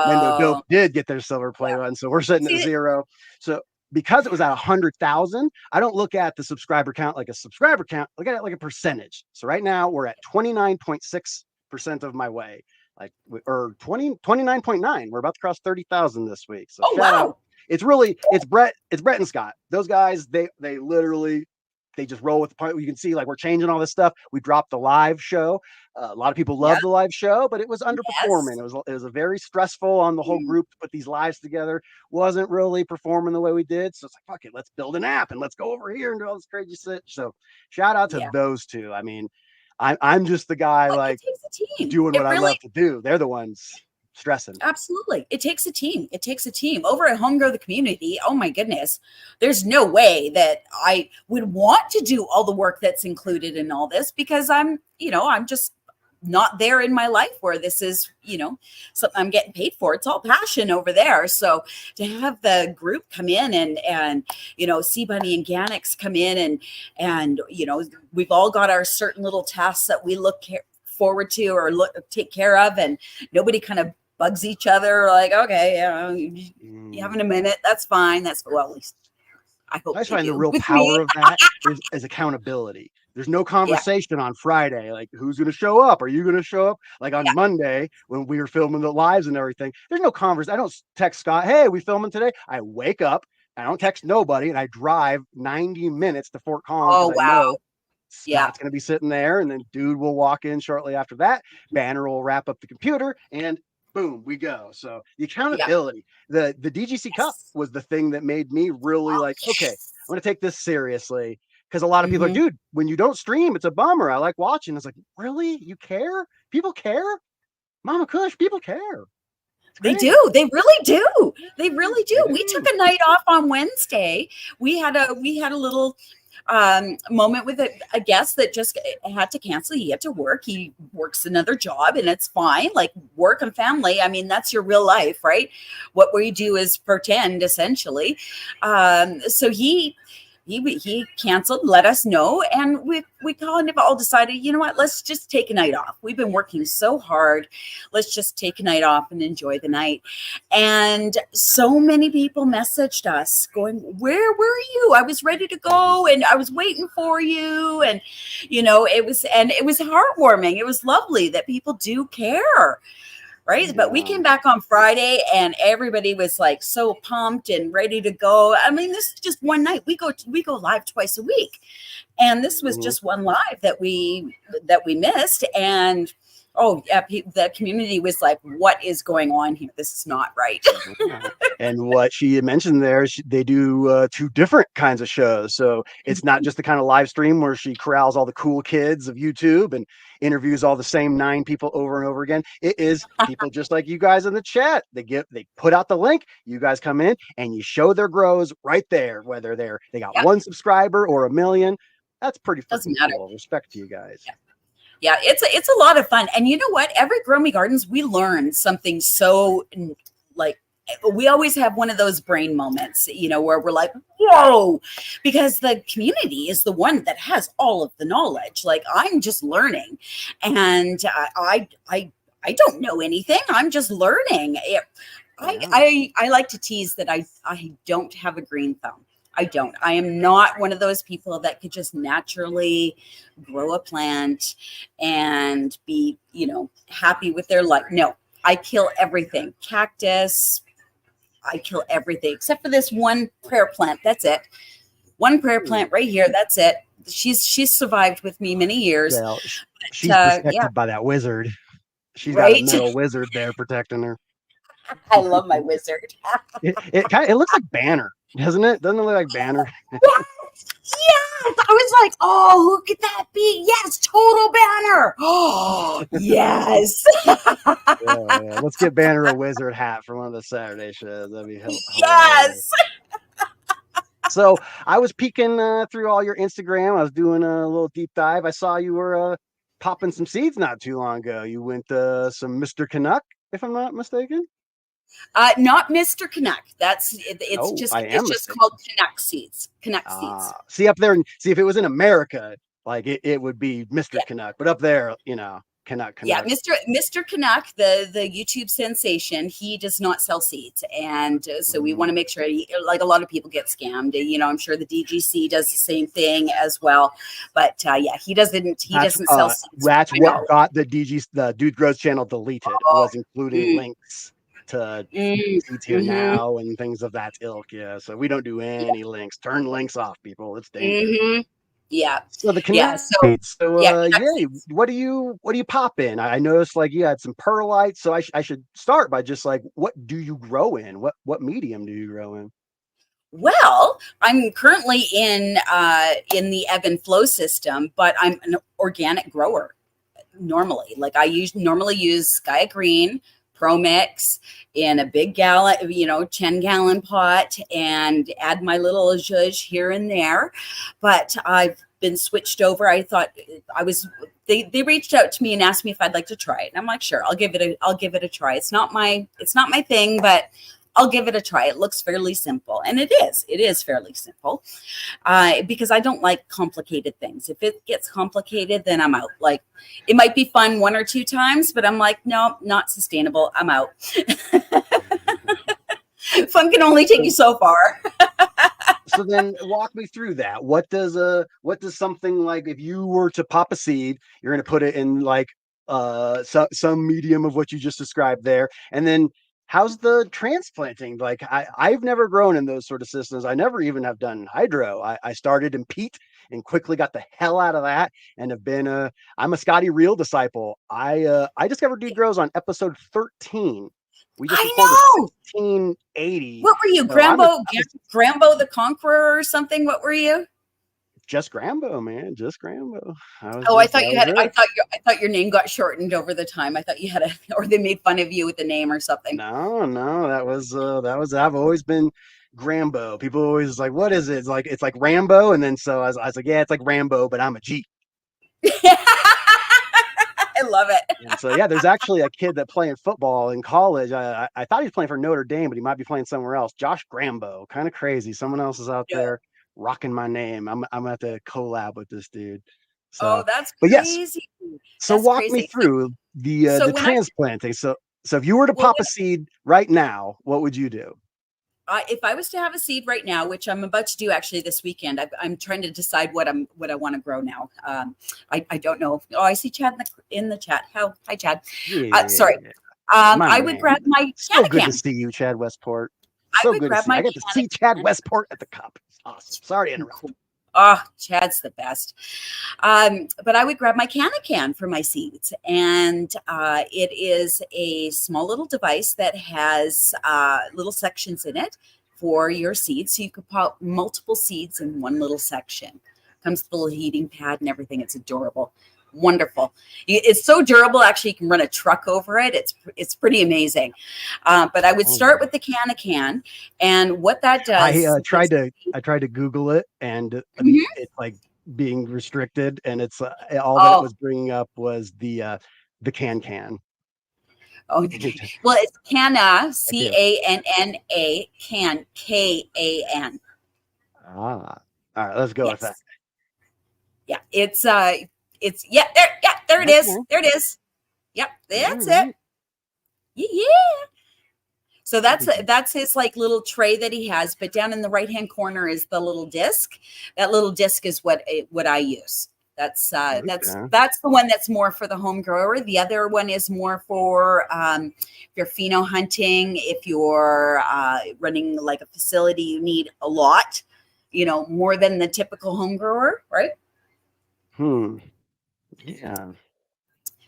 S1: Mendo Dope
S4: Oh,
S1: did get their silver play
S4: yeah.
S1: button. So we're sitting at
S4: See,
S1: zero. So because it was at 100,000, I don't look at the subscriber count like a subscriber count. Look at it like a percentage. So right now we're at 29.6% of my way, like, or 29.9. We're about to cross 30,000 this week. So
S4: oh
S1: shout out.
S4: wow.
S1: It's Brett and Scott. Those guys, they literally, they just roll with the part. You can see like we're changing all this stuff. We dropped the live show. A lot of people
S4: Yeah.
S1: loved the live show, but it was underperforming.
S4: Yes.
S1: It was a very stressful on the whole group to put these lives together. Wasn't really performing the way we did. So it's like, fuck it, let's build an app and let's go over here and do all this crazy shit. So shout out to
S4: Yeah.
S1: those two. I mean, I'm just the guy
S4: But
S1: like
S4: it takes a team.
S1: doing
S4: It
S1: what I
S4: really
S1: love to do. They're the ones stressing.
S4: absolutely. It takes a team. It takes a team. Over at Home Grow the Community, oh my goodness, there's no way that I would want to do all the work that's included in all this because I'm just not there in my life where this is, something I'm getting paid for. It's all passion over there. So to have the group come in and Sea Bunny and Gannix come in and we've all got our certain little tasks that we look forward to or take care of, and nobody kind of bugs each other like, okay, you having a minute, that's fine. That's, well, at least I hope
S1: I just
S4: they
S1: find the
S4: do
S1: real
S4: with me.
S1: power of that is accountability. There's no
S4: Yeah,
S1: conversation on Friday, like who's going to show up? Are you going to show up? Like on
S4: yeah.
S1: Monday when we were filming the lives and everything, there's no conversation. I don't text Scott, hey, we filming today? I wake up, I don't text nobody, and I drive 90 minutes to Fort Collins
S4: Oh
S1: because I
S4: wow.
S1: know
S4: Yeah,
S1: Scott's going to be sitting there, and then Dude will walk in shortly after that. Banner will wrap up the computer, and boom, we go. So the
S4: yeah.
S1: accountability, the DGC Cup
S4: Yes.
S1: was the thing that made me really
S4: Oh,
S1: like, okay, I'm
S4: yes.
S1: going to take this seriously. Because a lot of people are,
S4: Hmm.
S1: dude, when you don't stream, it's a bummer. I like watching. It's like, really? You care? People care? Mamakush, people care. It's
S4: They
S1: crazy.
S4: do. They really do. They really do.
S1: They
S4: We took
S1: do.
S4: a night off on Wednesday. We had a little moment with a guest that just had to cancel. He had to work. He works another job, and it's fine. Like work and family. I mean, that's your real life, right? What we do is pretend, essentially. So he canceled, let us know, and we kind of all decided, you know what, let's just take a night off. We've been working so hard. Let's just take a night off and enjoy the night. And so many people messaged us going, where were you? I was ready to go and I was waiting for you. And it was heartwarming. It was lovely that people do care. Right. But we
S1: Yeah.
S4: came back on Friday and everybody was like so pumped and ready to go. I mean, this is just one night. We go live twice a week. And this was
S1: Mhm.
S4: just one live that we missed. And oh yeah, the community was like, what is going on here? This is not right.
S1: And what she had mentioned there, they do two different kinds of shows. So it's not just the kind of live stream where she corrals all the cool kids of YouTube and interviews all the same 9 people over and over again. It is people just like you guys in the chat. They put out the link. You guys come in and you show their grows right there, whether they got
S4: Yeah,
S1: 1 subscriber or 1,000,000. That's pretty freaking
S4: doesn't matter.
S1: cool. Respect to you guys.
S4: Yeah. Yeah, it's a lot of fun. And you know what? Every Grow Me Gardens, we learn something so like we always have one of those brain moments, where we're like, whoa, because the community is the one that has all of the knowledge. Like I'm just learning and I don't know anything. I'm just learning. I like to tease that I don't have a green thumb. I don't. I am not one of those people that could just naturally grow a plant and be, happy with their life. No, I kill everything. Cactus, I kill everything except for this one prayer plant. That's it. One prayer plant right here. That's it. She's survived with me many years.
S1: Well, she's
S4: Yeah,
S1: protected by that wizard. She's got a
S4: Right?
S1: metal wizard there protecting her.
S4: I love my wizard.
S1: It looks like Banner, doesn't it? Doesn't it look like Banner?
S4: Yes, I was like, oh, who could that be? Yes, Total Banner. Oh, yes.
S1: Yeah. Let's get Banner a wizard hat for one of the Saturday shows. That'd be hilarious.
S4: Yes.
S1: So I was peeking through all your Instagram. I was doing a little deep dive. I saw you were popping some seeds not too long ago. You went some Mr. Canuck, if I'm not mistaken.
S4: Not Mr. Canuck. It's
S1: Oh, I
S4: it's
S1: am
S4: just
S1: mistaken.
S4: called Canuck seeds. Canuck seeds.
S1: See up there, see if it was in America, like it would be Mr.
S4: Yeah.
S1: Canuck, but up there, Canuck.
S4: Yeah, Mr. Canuck, the YouTube sensation, he does not sell seeds, and so we want to make sure. Like a lot of people get scammed. I'm sure the DGC does the same thing as well, but yeah, he doesn't. He doesn't sell seeds.
S1: That's what got the Dude Grows channel deleted. Was including links to seeds here now and things of that ilk. Yeah, so we don't do any links. Turn links off, people. It's dangerous.
S4: Yeah.
S1: So the Canna what do you pop in? I noticed like you had some perlite, so I should start by just like, what do you grow in? What medium do you grow in?
S4: Well, I'm currently in the ebb and flow system, but I'm an organic grower normally. Like normally use Sky Green Pro Mix in a big gallon, 10-gallon pot, and add my little zhuzh here and there. But I've been switched over. I thought they reached out to me and asked me if I'd like to try it. And I'm like, sure, I'll give it a try. It's not my thing, but I'll give it a try. It looks fairly simple, and it is fairly simple, because I don't like complicated things. If it gets complicated, then I'm out. Like, it might be fun 1 or 2 times, but I'm like, no, not sustainable. I'm out. Fun can only take you so far.
S1: So then walk me through that. What does something like, if you were to pop a seed, you're going to put it in like some medium of what you just described there, and then how's the transplanting? Like I've never grown in those sort of systems. I never even have done hydro. I started in peat and quickly got the hell out of that, and have been I'm a Scotty Real disciple. I discovered Dude Grows on episode 13. We just recorded 1680.
S4: What were you, Grambo the Conqueror or something? What were you?
S1: Just Grambo, man. Just Grambo.
S4: I thought your name got shortened over the time. I thought you had or they made fun of you with the name or something.
S1: No. That was. I've always been Grambo. People always like, what is it? It's like Rambo, and then so I was like, yeah, it's like Rambo, but I'm a G.
S4: I love it.
S1: And so yeah, there's actually a kid that playing football in college. I thought he was playing for Notre Dame, but he might be playing somewhere else. Josh Grambo, kind of crazy. Someone else is out there rocking my name. I'm gonna have to collab with this dude. So,
S4: that's
S1: crazy.
S4: Yes,
S1: so
S4: that's
S1: walk
S4: crazy.
S1: me through the transplanting. So if you were to pop a seed right now, what would you do?
S4: If I was to have a seed right now, which I'm about to do actually this weekend, I'm trying to decide what I want to grow now. I don't know. Oh, I see Chad in the chat. Hi, Chad. Sorry. I would grab my
S1: Canna Can. Good to see you, Chad Westport. So good to see you. I get to see Chad Westport at the cup. It's awesome. Sorry to interrupt.
S4: Oh, Chad's the best. But I would grab my Canna Can for my seeds. And it is a small little device that has little sections in it for your seeds. So you could pop multiple seeds in one little section. Comes with a little heating pad and everything. It's adorable. Wonderful. It's so durable. Actually, you can run a truck over it. It's pretty amazing. But I would start with the Canna Can, and what that does.
S1: I tried to Google it, and it's like being restricted, and it's all that it was bringing up was the Can.
S4: Oh, well, it's Canna, Canna, Can, Kan.
S1: All right, let's go with that.
S4: Yeah, there it is. There it is. Yep, that's it. Yeah. So that's his like little tray that he has, but down in the right-hand corner is the little disc. That little disc is what I use. That's the one that's more for the home grower. The other one is more for if you're pheno hunting, if you're running like a facility, you need a lot, more than the typical home grower, right?
S1: Yeah.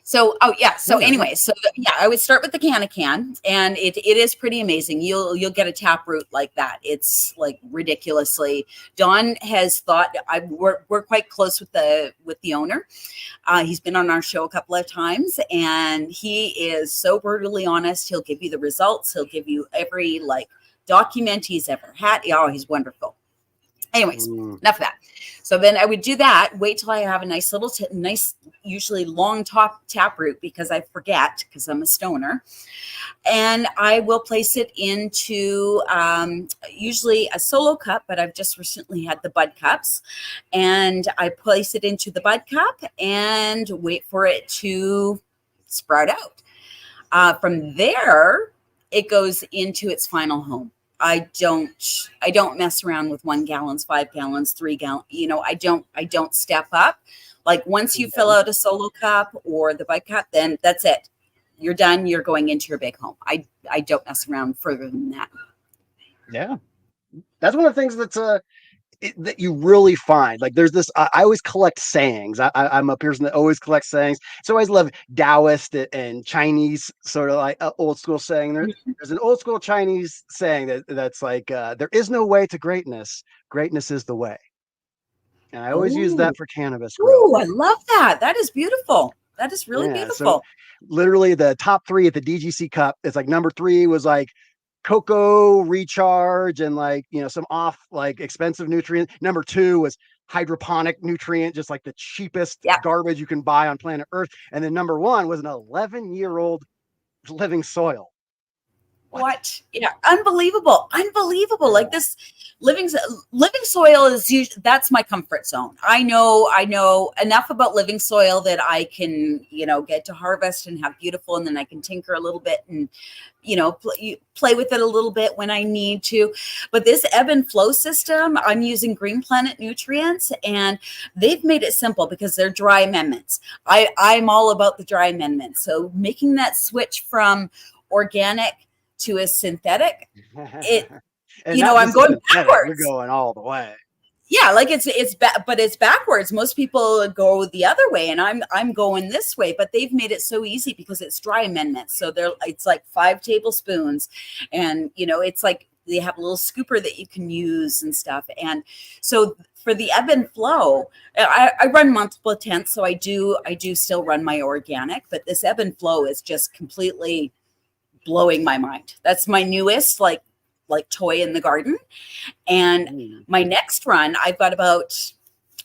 S4: So, oh yeah. So
S1: Okay.
S4: anyway, yeah, I would start with the Canna Can, and it is pretty amazing. You'll get a tap root like that. It's like ridiculously. Don has thought we're quite close with the owner. He's been on our show a couple of times, and he is so brutally honest. He'll give you the results. He'll give you every like document he's ever had. Oh, he's wonderful. Anyways, enough of that. So then I would do that. Wait till I have a nice little, nice, usually long tap root, because I forget, because I'm a stoner. And I will place it into usually a solo cup, but I've just recently had the bud cups. And I place it into the bud cup and wait for it to sprout out. From there, it goes into its final home. I don't mess around with 1 gallons, 5 gallons, 3 gallons. I don't step up. Like once you fill out a solo cup or the bud cup, then that's it. You're done. You're going into your big home. I don't mess around further than that.
S1: Yeah. That's one of the things that you really find. Like there's this, I always collect sayings. I'm a person that always collects sayings. So I always love Taoist and Chinese sort of like old school saying. There's an old school Chinese saying that's like, there is no way to greatness. Greatness is the way. And I always use that for cannabis growth.
S4: Oh, I love that. That is beautiful. That is really beautiful.
S1: So literally the top 3 at the DGC Cup, it's like number 3 was like cocoa recharge and like, some off like expensive nutrient. Number 2 was hydroponic nutrient, just like the cheapest garbage you can buy on planet Earth. And then number 1 was an 11-year-old living soil.
S4: What? Yeah, unbelievable. Like this living soil is that's my comfort zone. I know enough about living soil that I can, get to harvest and have beautiful, and then I can tinker a little bit and, play with it a little bit when I need to. But this ebb and flow system, I'm using Green Planet nutrients, and they've made it simple because they're dry amendments. I'm all about the dry amendments. So making that switch from organic to a synthetic, I'm going backwards.
S1: You're going all the way.
S4: Yeah, like but it's backwards. Most people go the other way, and I'm going this way. But they've made it so easy because it's dry amendments. So it's like 5 tablespoons, and it's like they have a little scooper that you can use and stuff. And so for the ebb and flow, I run multiple tents, so I do still run my organic. But this ebb and flow is just completely blowing my mind. That's my newest like toy in the garden. And my next run, I've got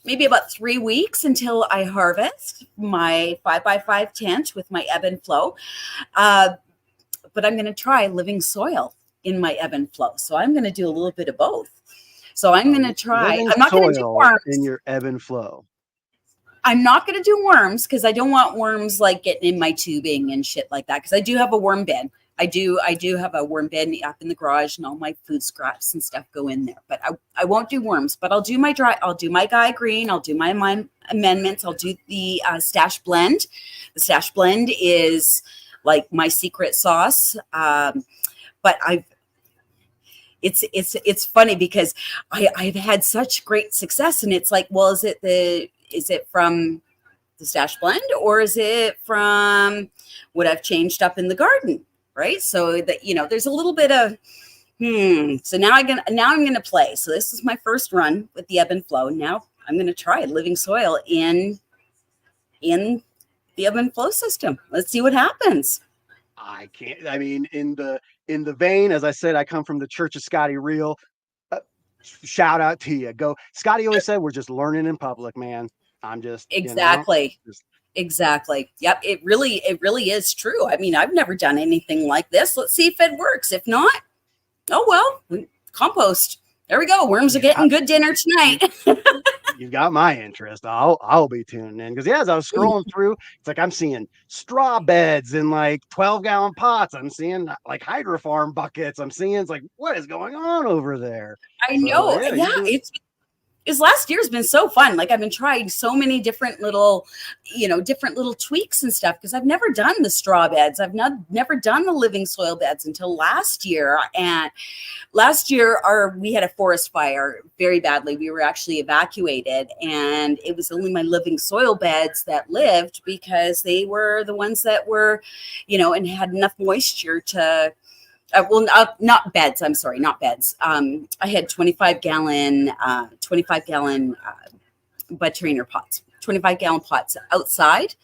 S4: maybe about 3 weeks until I harvest my 5x5 tent with my ebb and flow. But I'm going to try living soil in my ebb and flow. So I'm going to do a little bit of both. So I'm going to try. I'm not going to do worms
S1: in your ebb and flow.
S4: I'm not going to do worms because I don't want worms like getting in my tubing and shit like that. Because I do have a worm bin. I do have a worm bin up in the garage, and all my food scraps and stuff go in there. But I won't do worms. But I'll do my Guy Green. I'll do my amendments. I'll do the stash blend. The stash blend is like my secret sauce. But it's funny because I've had such great success, and it's like, well, is it from the stash blend, or is it from what I've changed up in the garden? Right. So that, there's a little bit of, so now I'm going to play. So this is my first run with the ebb and flow. Now I'm going to try living soil in the ebb and flow system. Let's see what happens.
S1: I can't, in the vein, as I said, I come from the Church of Scotty Real. Shout out to you. Go. Scotty always said, we're just learning in public, man. I'm just
S4: exactly. Exactly. Yep. It really is true. I've never done anything like this. Let's see if it works. If not, oh well, compost. There we go. Worms are getting good dinner tonight.
S1: You've got my interest. I'll be tuning in because as I was scrolling through, it's like I'm seeing straw beds in like 12-gallon pots. I'm seeing like hydrofarm buckets. I'm seeing it's like, what is going on over there?
S4: I know. This last year's been so fun. Like I've been trying so many different little, different little tweaks and stuff because I've never done the straw beds. I've never done the living soil beds until last year. And last year we had a forest fire very badly. We were actually evacuated, and it was only my living soil beds that lived because they were the ones that were, and had enough moisture to. Not beds. I'm sorry, not beds. I had 25 gallon bud trainer pots, 25-gallon pots outside.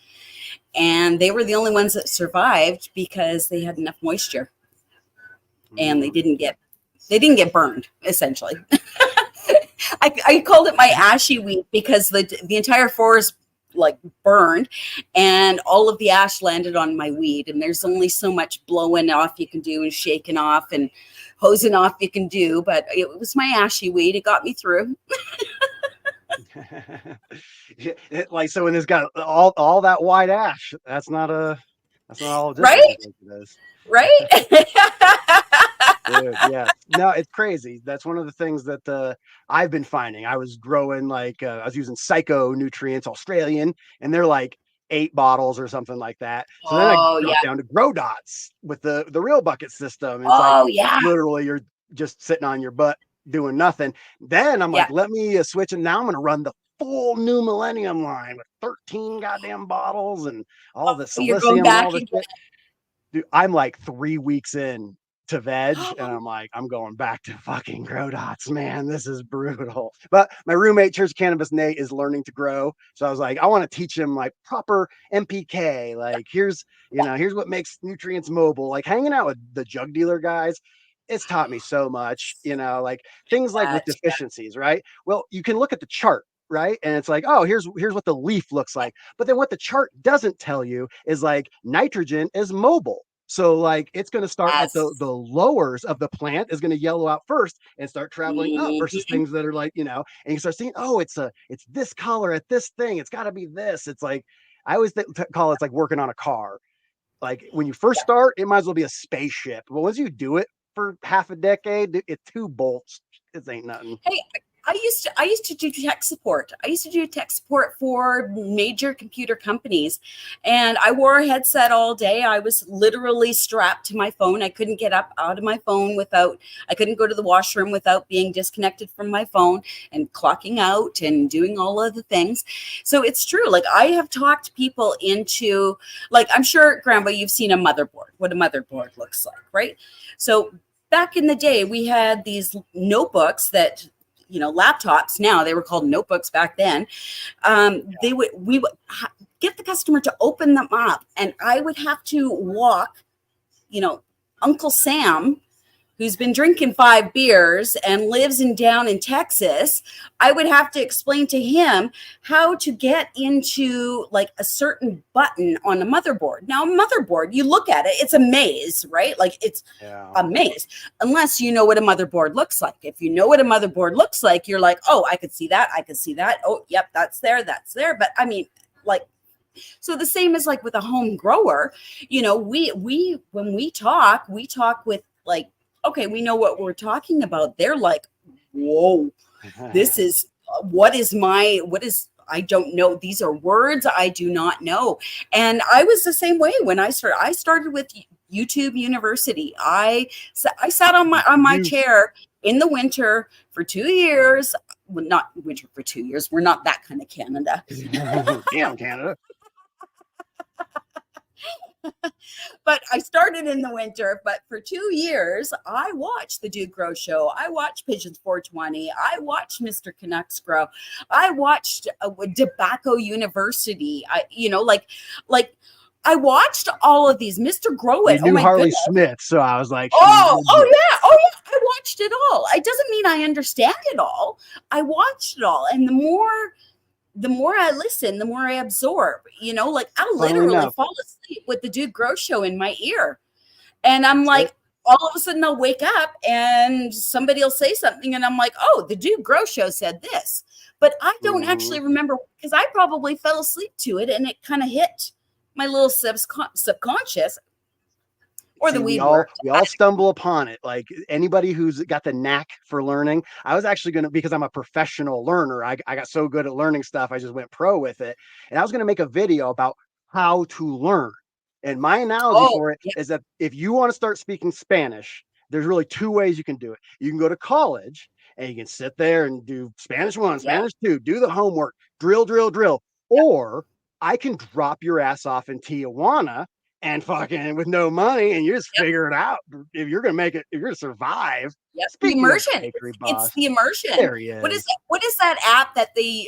S4: And they were the only ones that survived because they had enough moisture and they didn't get burned, essentially. I called it my ashy weed because the entire forest like burned and all of the ash landed on my weed, and there's only so much blowing off you can do and shaking off and hosing off you can do, but it was my ashy weed. It got me through.
S1: Like, so when it's got all that white ash, that's not all
S4: right?
S1: it is.
S4: Right?
S1: Dude, yeah. No, it's crazy. That's one of the things that I've been finding. I was growing I was using Psycho Nutrients Australian, and they're like 8 bottles or something like that. So then I dropped down to Grow Dots with the real bucket system. It's literally you're just sitting on your butt doing nothing. Then I'm like, let me switch, and now I'm going to run the full New Millennium line with 13 goddamn bottles and all the silicium and all this shit. Dude, I'm like 3 weeks in to veg, and I'm like, I'm going back to fucking Grow Dots, man. This is brutal. But my roommate, Church Cannabis Nate, is learning to grow. So I was like, I want to teach him like proper MPK. Like, here's what makes nutrients mobile. Like hanging out with the jug dealer guys, it's taught me so much, like things like with deficiencies, right? Well, you can look at the chart, right? And it's like, oh, here's what the leaf looks like. But then what the chart doesn't tell you is like nitrogen is mobile. So like it's going to start at the lowers of the plant is going to yellow out first and start traveling up versus things that are like, and you start seeing, oh, it's this color at this thing. It's got to be this. It's like, I always call it like working on a car. Like when you first start, it might as well be a spaceship. But once you do it for half a decade, it's 2 bolts. It ain't nothing.
S4: Hey, I used to do tech support. I used to do tech support for major computer companies, and I wore a headset all day. I was literally strapped to my phone. I couldn't get up out of my phone I couldn't go to the washroom without being disconnected from my phone and clocking out and doing all of the things. So it's true. Like I have talked people into, like, I'm sure, Grandma, you've seen a motherboard, what a motherboard looks like, right? So back in the day, we had these notebooks that, laptops now, they were called notebooks back then. We would get the customer to open them up, and I would have to walk, Uncle Sam, who's been drinking 5 beers and lives down in Texas. I would have to explain to him how to get into like a certain button on a motherboard. Now, a motherboard, you look at it, it's a maze, right? Like it's a maze, unless you know what a motherboard looks like. If you know what a motherboard looks like, you're like, oh, I could see that. I could see that. Oh, yep, that's there. That's there. But I mean, like, so the same as like with a home grower, we when we talk with like, okay, we know what we're talking about. They're like, whoa, this is, I don't know. These are words I do not know. And I was the same way when I started with YouTube University. I sat on my chair in the winter for 2 years. Well, not winter for 2 years. We're not that kind of Canada.
S1: Damn, Canada.
S4: But I started in the winter, but for 2 years, I watched the Dude Grow Show. I watched Pigeons 420. I watched Mr. Canucks Grow. I watched Tobacco University. I watched all of these. Mr. Grow It.
S1: You knew Harley Smith, so I was like,
S4: oh yeah. I watched it all. It doesn't mean I understand it all. I watched it all, and the more I listen, the more I absorb, like I'll literally fall asleep with the Dude Grow Show in my ear. And I'm like, all of a sudden I'll wake up and somebody will say something and I'm like, oh, the Dude Grow Show said this. But I don't actually remember because I probably fell asleep to it and it kind of hit my little subconscious. or
S1: See,
S4: the
S1: we
S4: weed
S1: all
S4: worked.
S1: we all stumble upon it. Like anybody who's got the knack for learning. I was actually gonna, because I'm a professional learner. I got so good at learning stuff. I just went pro with it, and I was gonna make a video about how to learn. And my analogy
S4: Oh,
S1: for it
S4: yeah,
S1: is that if you want to start speaking Spanish, there's really two ways you can do it. You can go to college and you can sit there and do Spanish 1,
S4: yeah,
S1: Spanish 2, do the homework, drill, drill, drill.
S4: yeah,
S1: Or I can drop your ass off in Tijuana and fucking with no money, and you just
S4: yep,
S1: figure it out if you're gonna make it, if you're gonna survive.
S4: yep. The
S1: Speaking of
S4: immersion.
S1: bakery
S4: It's
S1: boss,
S4: the immersion.
S1: there he
S4: What is
S1: is.
S4: that? What is that app that the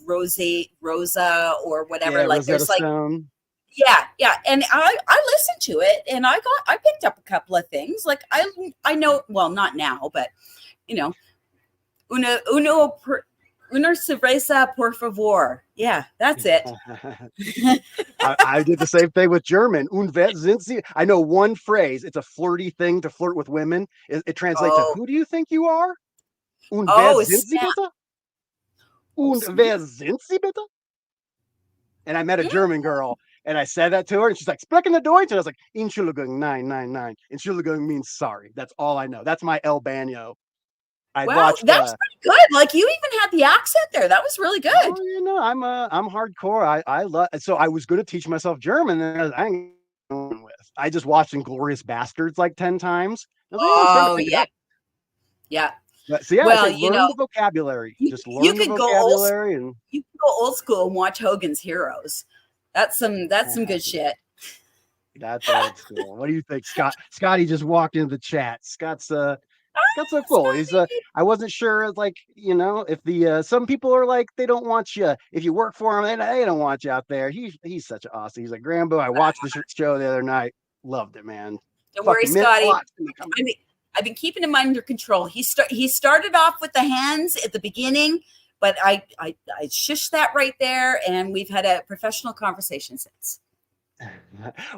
S4: Rosa or whatever?
S1: Yeah,
S4: Like
S1: Rosetta
S4: there's like
S1: Stone.
S4: yeah, yeah. And I listened to it and I picked up a couple of things. Like I know, well, not now, but you know, una cerveza por favor. Yeah, that's it.
S1: I did the same thing with German. Und wer sind Sie? I know one phrase. It's a flirty thing to flirt with women. It translates to,
S4: Oh,
S1: who do you think you are? Und wer
S4: oh,
S1: sind Sie
S4: snap.
S1: bitte?
S4: Oh,
S1: Und
S4: snap.
S1: wer sind Sie bitte? And I met a
S4: Mm.
S1: German girl, and I said that to her, and she's like, "Sprechen the Deutsch?" And I was like, "Entschuldigung, nein, nein, nein." Entschuldigung means sorry. That's all I know. That's my El Bano. I
S4: Wow,
S1: watched.
S4: that was pretty good. Like you even had the accent there. That was really good.
S1: Oh, you know, I'm hardcore. I love. So I was going to teach myself German, and I ain't going with. I just watched Inglorious Bastards like 10 times. I was like, oh, it's time to
S4: Oh
S1: pick it
S4: yeah,
S1: up.
S4: yeah.
S1: But so yeah, I
S4: Well,
S1: say
S4: you
S1: learn
S4: know,
S1: the vocabulary. Just
S4: you
S1: learn the
S4: could go old.
S1: vocabulary, and
S4: You can go old school and watch Hogan's Heroes. That's some good shit.
S1: that's old school. What do you think, Scott? Scotty just walked into the chat. Scott's so cool. He's
S4: Scotty.
S1: I wasn't sure, like, you know, if the some people are like, they don't want you if you work for him, they don't want you out there. He's such an awesome. He's like, Grambo. I watched the show the other night. Loved it, man.
S4: Don't worry,
S1: Fucking mint
S4: Scotty.
S1: lots.
S4: I've been keeping him under control. He started off with the hands at the beginning, but I shushed that right there, and we've had a professional conversation since.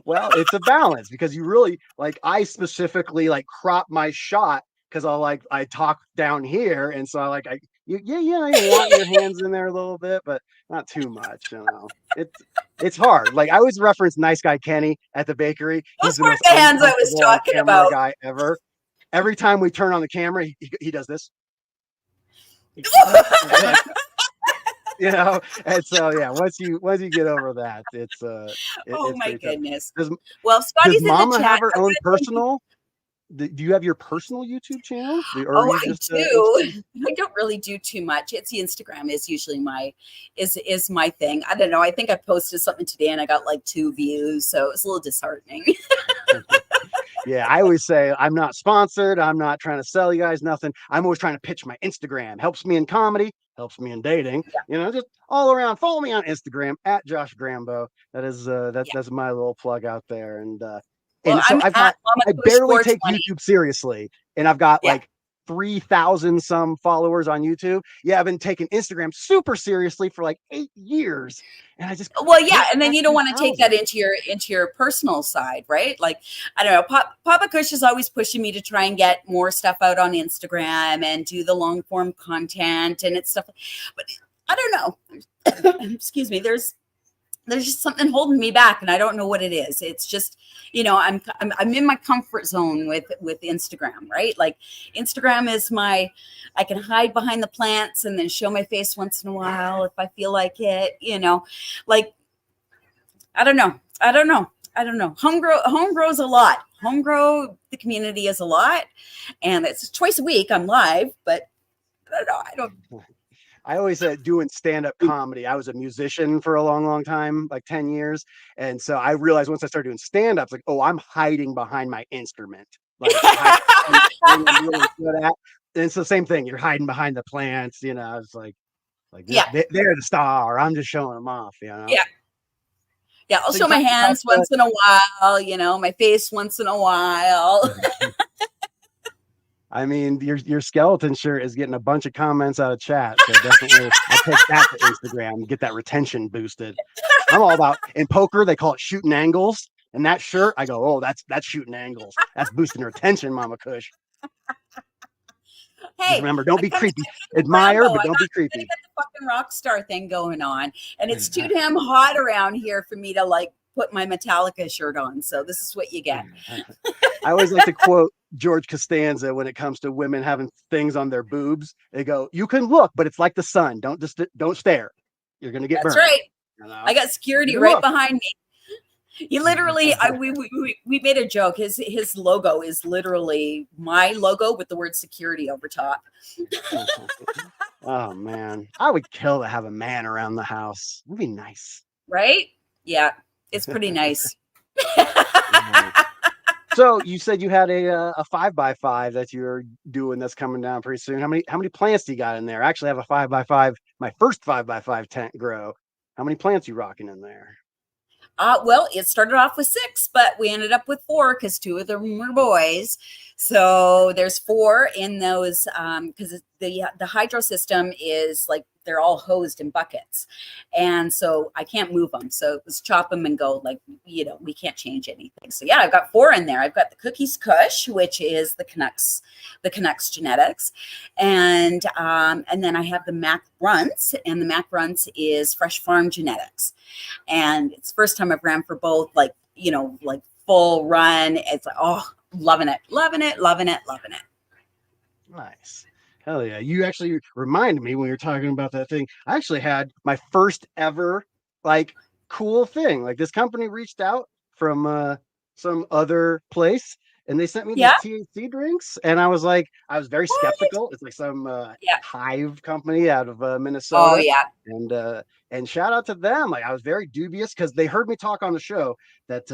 S1: Well, it's a balance because you really like, I specifically like crop my shot because I talk down here, and so you want your hands in there a little bit, but not too much, you know. It's hard. Like I always reference Nice Guy Kenny at the bakery. He's
S4: Those
S1: the
S4: weren't
S1: most
S4: the hands I was
S1: uncomfortable on
S4: talking
S1: camera
S4: about.
S1: guy ever. Every time we turn on the camera, he does this. You know, and so yeah, once you get over that,
S4: Oh
S1: it's
S4: my
S1: pretty tough.
S4: goodness.
S1: Does
S4: Well,
S1: does
S4: Scotty's in the
S1: Mama
S4: chat.
S1: have her
S4: I'm
S1: own
S4: gonna thank you.
S1: personal? Do you have your personal YouTube channel, or are
S4: Oh,
S1: you
S4: I
S1: just Instagram?
S4: do. I don't really do too much. It's the Instagram is usually is my thing. I don't know. I think I posted something today and I got like 2 views, so it's a little disheartening.
S1: Yeah, I always say I'm not sponsored. I'm not trying to sell you guys nothing. I'm always trying to pitch my Instagram. Helps me in comedy, helps me in dating. You know, just all around. Follow me on Instagram at Josh Grambo. That is
S4: Yeah.
S1: that's my little plug out there.
S4: Well,
S1: And so
S4: I'm at
S1: I
S4: Mamakush
S1: barely take
S4: 420.
S1: YouTube seriously, and I've got
S4: Yeah.
S1: like 3,000 some followers on YouTube. Yeah, I've been taking Instagram super seriously for like 8 years, and I just
S4: Well, yeah,
S1: can't
S4: and then
S1: crack
S4: you don't want to take that
S1: 3,000.
S4: into your personal side, right? Like, I don't know. Papa Kush is always pushing me to try and get more stuff out on Instagram and do the long form content and it's stuff. But I don't know. Excuse me. There's just something holding me back, and I don't know what it is. It's just, you know, I'm in my comfort zone with Instagram, right? Like Instagram is I can hide behind the plants and then show my face once in a while if I feel like it, you know, like I don't know. Home grows a lot. Home grow the community is a lot, and it's twice a week I'm live, but I don't know. I don't.
S1: I always said doing stand-up comedy. I was a musician for a long, long time, like 10 years. And so I realized once I started doing stand-ups, like, oh, I'm hiding behind my instrument. Like I'm really good at. And it's the same thing. You're hiding behind the plants, you know. It's like
S4: Yeah,
S1: they're the star. I'm just showing them off, you know.
S4: yeah. Yeah, I'll
S1: So you
S4: show my
S1: talked about
S4: hands once in a while, you know, my face once in a while.
S1: I mean, your skeleton shirt is getting a bunch of comments out of chat. So definitely I'll take that to Instagram and get that retention boosted. I'm all about, in poker, they call it shooting angles. And that shirt, I go, oh, that's shooting angles. That's boosting retention, Mama Kush. Just
S4: Hey,
S1: remember, don't
S4: I
S1: be
S4: come
S1: creepy.
S4: from
S1: Admire,
S4: Rambo.
S1: but don't be
S4: I
S1: creepy.
S4: got the fucking rock star thing going on, and it's too damn hot around here for me to like put my Metallica shirt on. So this is what you get.
S1: I always like to quote George Costanza when it comes to women having things on their boobs. They go, "You can look, but it's like the sun. Don't stare. You're gonna get
S4: That's
S1: burned."
S4: right.
S1: You know?
S4: I got security right behind me. He literally, we made a joke. His logo is literally my logo with the word security over top.
S1: Oh man, I would kill to have a man around the house. It'd be nice,
S4: right? Yeah, it's pretty nice.
S1: So you said you had a 5x5 that you're doing that's coming down pretty soon. How many plants do you got in there? I actually have a 5x5, my first 5x5 tent grow. How many plants you rocking in there?
S4: Well, it started off with 6, but we ended up with 4 because 2 of them were boys. So there's 4 in those because the hydro system is like they're all hosed in buckets, and so I can't move them. So it was chop them and go, like, you know, we can't change anything. So yeah, I've got 4 in there. I've got the Cookies Kush, which is the Canucks genetics, and then I have the Mac Runts, and the Mac Runts is Fresh Farm genetics. And it's the first time I've ran for both, like, you know, like full run. It's like, oh, loving it.
S1: Nice. Hell yeah. You actually reminded me when you're talking about that thing. I actually had my first ever like cool thing. Like this company reached out from some other place and they sent me these THC drinks. And I was very skeptical. It's like some hive company out of Minnesota.
S4: Oh yeah.
S1: And shout out to them. Like I was very dubious because they heard me talk on the show that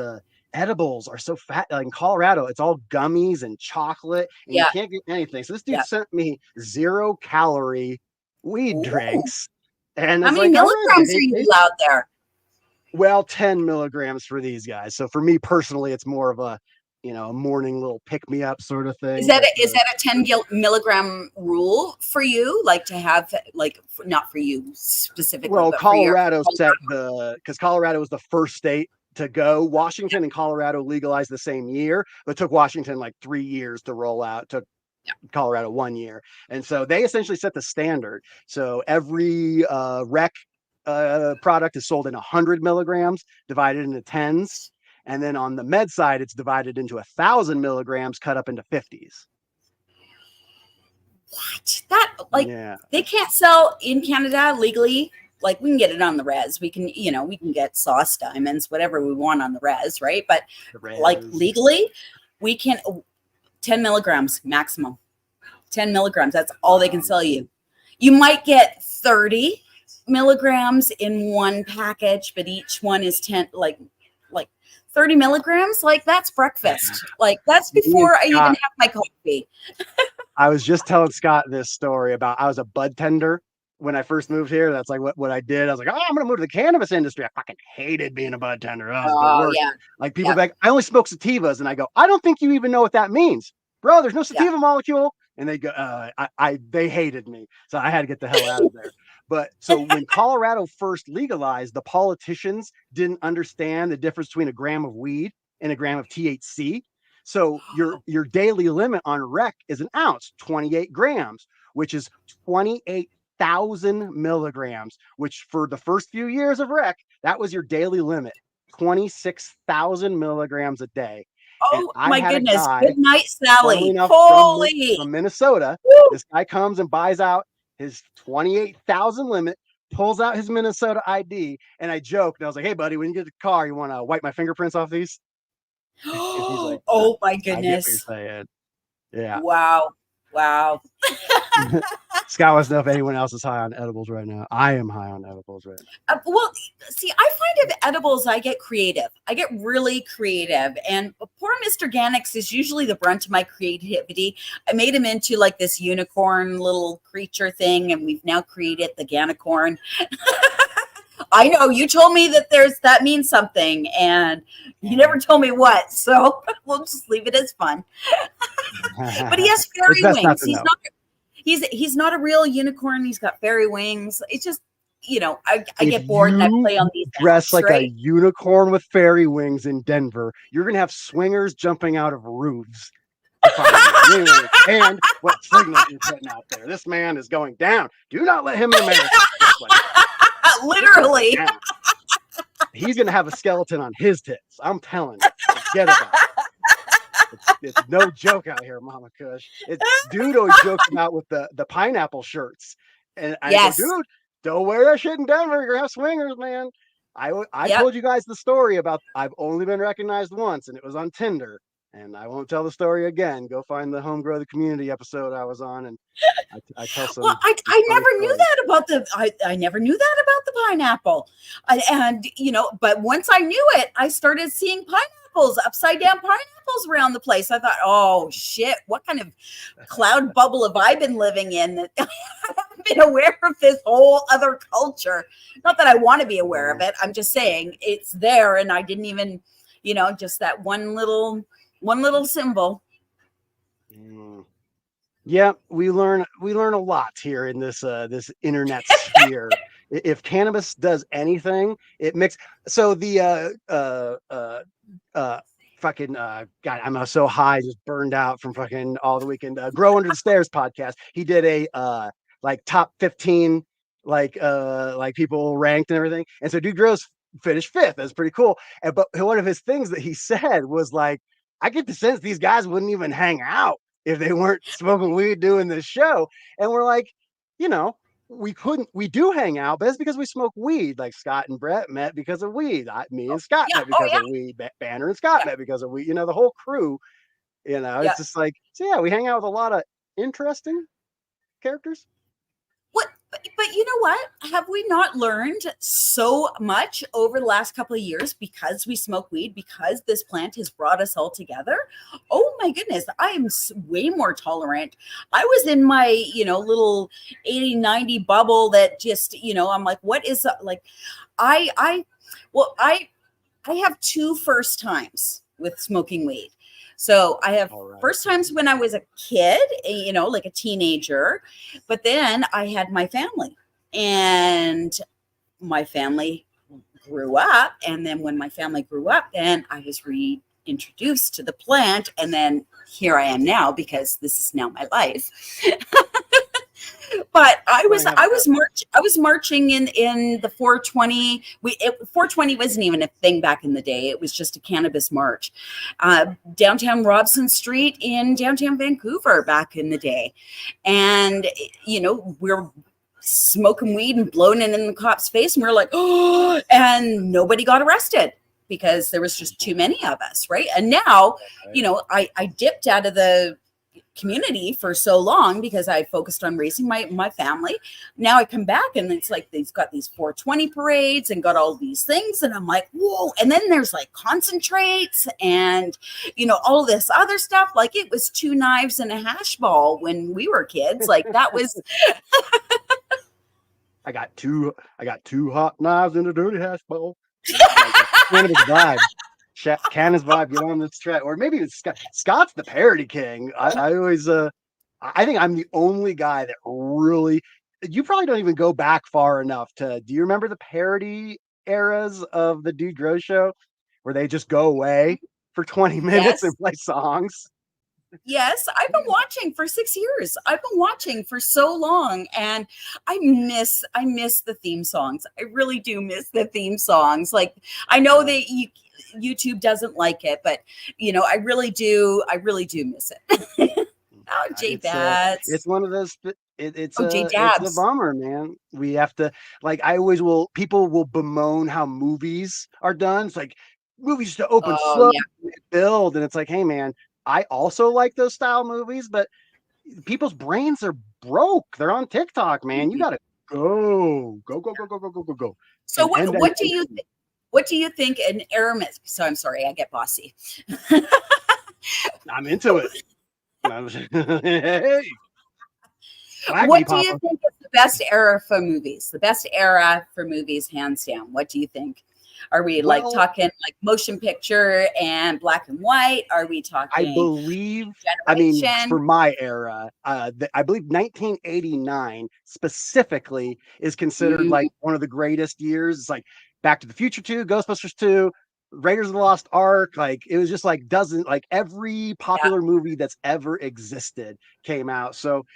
S1: edibles are so fat. Like in Colorado, it's all gummies and chocolate, and you can't get anything. So this dude sent me 0-calorie weed drinks. And
S4: how many milligrams are you allowed there?
S1: Well, 10 milligrams for these guys. So for me personally, it's more of a a morning little pick me up sort of thing.
S4: Is that a 10 milligram rule for you? Like to have, like, not for you specifically.
S1: Well, Colorado set because Colorado was the first state to go. Washington and Colorado legalized the same year, but it took Washington like 3 years to roll out. It took Colorado 1 year. And so they essentially set the standard. So every rec product is sold in 100 milligrams, divided into tens. And then on the med side, it's divided into 1,000 milligrams, cut up into 50s.
S4: What? They can't sell in Canada legally. Like we can get it on the res. We can get sauce diamonds, whatever we want on the res, right? But like legally, we can 10 milligrams maximum. 10 milligrams. That's all they can sell you. You might get 30 milligrams in one package, but each one is 10, like 30 milligrams. Like that's breakfast. Like that's before I even have my coffee.
S1: I was just telling Scott this story about I was a bud tender when I first moved here. That's like what I did. I was like, oh, I'm going to move to the cannabis industry. I fucking hated being a bud tender. Like people like, I only smoke sativas. And I go, I don't think you even know what that means, bro. There's no sativa molecule. And they go, they hated me. So I had to get the hell out of there. But so when Colorado first legalized, the politicians didn't understand the difference between a gram of weed and a gram of THC. So your daily limit on rec is an ounce, 28 grams, which is 28,000 milligrams, which for the first few years of rec, that was your daily limit, 26,000 milligrams a day.
S4: Oh my goodness. Good night, Sally.
S1: Holy. From Minnesota. Woo. This guy comes and buys out his 28,000 limit, pulls out his Minnesota ID. And I joked. I was like, hey, buddy, when you get the car, you want to wipe my fingerprints off these?
S4: He's like, oh my goodness.
S1: Yeah.
S4: Wow.
S1: Scott wants to know if anyone else is high on edibles right now. I am high on edibles right now.
S4: Well, see, I find of edibles, I get creative. I get really creative. And poor Mr. Gannix is usually the brunt of my creativity. I made him into like this unicorn little creature thing, and we've now created the Gannicorn. I know you told me that that means something, and you never told me what, so we'll just leave it as fun. But he has fairy wings. He's not a real unicorn. He's got fairy wings. It's just, I get bored and I play on these.
S1: Dress like a unicorn with fairy wings in Denver. You're gonna have swingers jumping out of roofs. And what signal you're putting out there? This man is going down. Do not let him in America.
S4: Literally.
S1: he's gonna have a skeleton on his tits. I'm telling you, forget about it. It's no joke out here, Mama Kush. Dude always jokes about with the pineapple shirts, and I go,
S4: Yes.
S1: dude, don't wear that shit in Denver. You're gonna have swingers, man. I
S4: Yep.
S1: told you guys the story about I've only been recognized once, and it was on Tinder. And I won't tell the story again. Go find the Home Grow the Community episode I was on, and I tell
S4: Well,
S1: some
S4: I
S1: funny
S4: never knew
S1: stories.
S4: that about I never knew that about the pineapple. And but once I knew it, I started seeing pineapples, upside down pineapples around the place. I thought, oh shit, what kind of cloud bubble have I been living in that I haven't been aware of this whole other culture? Not that I want to be aware of it. I'm just saying it's there, and I didn't even, just that one little symbol.
S1: Yeah, we learn a lot here in this internet sphere. If cannabis does anything, it mix. So the fucking God, I'm so high, just burned out from fucking all the weekend. Grow Under the Stairs podcast. He did a like top 15 like people ranked and everything. And so Dude Grows finished fifth. That's pretty cool. But one of his things that he said was like, I get the sense these guys wouldn't even hang out if they weren't smoking weed doing this show. And we're like, we do hang out, but it's because we smoke weed. Like Scott and Brett met because of weed. Me and Scott
S4: Yeah.
S1: met
S4: Oh
S1: because
S4: yeah.
S1: of weed. Banner and Scott
S4: Yeah.
S1: met because of weed. The whole crew,
S4: Yeah.
S1: it's just like, so yeah, we hang out with a lot of interesting characters.
S4: But you know what? Have we not learned so much over the last couple of years because we smoke weed, because this plant has brought us all together? Oh my goodness, I am way more tolerant. I was in my, little 80, 90 bubble that just, I'm like, what is like, I have two first times with smoking weed. So I have first times when I was a kid, like a teenager, but then I had my family, and my family grew up. And then when my family grew up, then I was reintroduced to the plant. And then here I am now, because this is now my life. But I was marching in the 420. 420 wasn't even a thing back in the day. It was just a cannabis march, downtown Robson Street in downtown Vancouver back in the day. And we're smoking weed and blowing it in the cop's face, and we're like, oh, and nobody got arrested because there was just too many of us, right? And now, I dipped out of the community for so long because I focused on raising my family. Now I come back and it's like they've got these 420 parades and got all these things, and I'm like, whoa. And then there's like concentrates and all this other stuff. Like it was 2 knives and a hash ball when we were kids. Like that was
S1: I got two hot knives and a dirty hash bowl. Cannabis vibe. Canna's vibe, get on this track. Or maybe it's Scott's the parody king. I always I think I'm the only guy that really, you probably don't even go back far enough do you remember the parody eras of the Dude Grow show where they just go away for 20 minutes and play songs?
S4: Yes, I've been watching for 6 years. I've been watching for so long, and I miss the theme songs. I really do miss the theme songs. Like I know that YouTube doesn't like it, but I really do miss it. Oh, J Bats.
S1: It's one of those. It's
S4: J
S1: a bummer, man. We have to people will bemoan how movies are done. It's like movies to open slow, build, and it's like, hey, man, I also like those style movies, but people's brains are broke. They're on TikTok, man. You gotta go.
S4: So what do you think an Aramis? So I'm sorry, I get bossy.
S1: I'm into it. Hey.
S4: What do you think is the best era for movies? The best era for movies, hands down. What do you think? Are we talking like motion picture and black and white? Are we talking?
S1: I believe. I mean, for my era, I believe 1989 specifically is considered like one of the greatest years. It's like Back to the Future 2, Ghostbusters 2, Raiders of the Lost Ark. Like it was just like every popular movie that's ever existed came out. So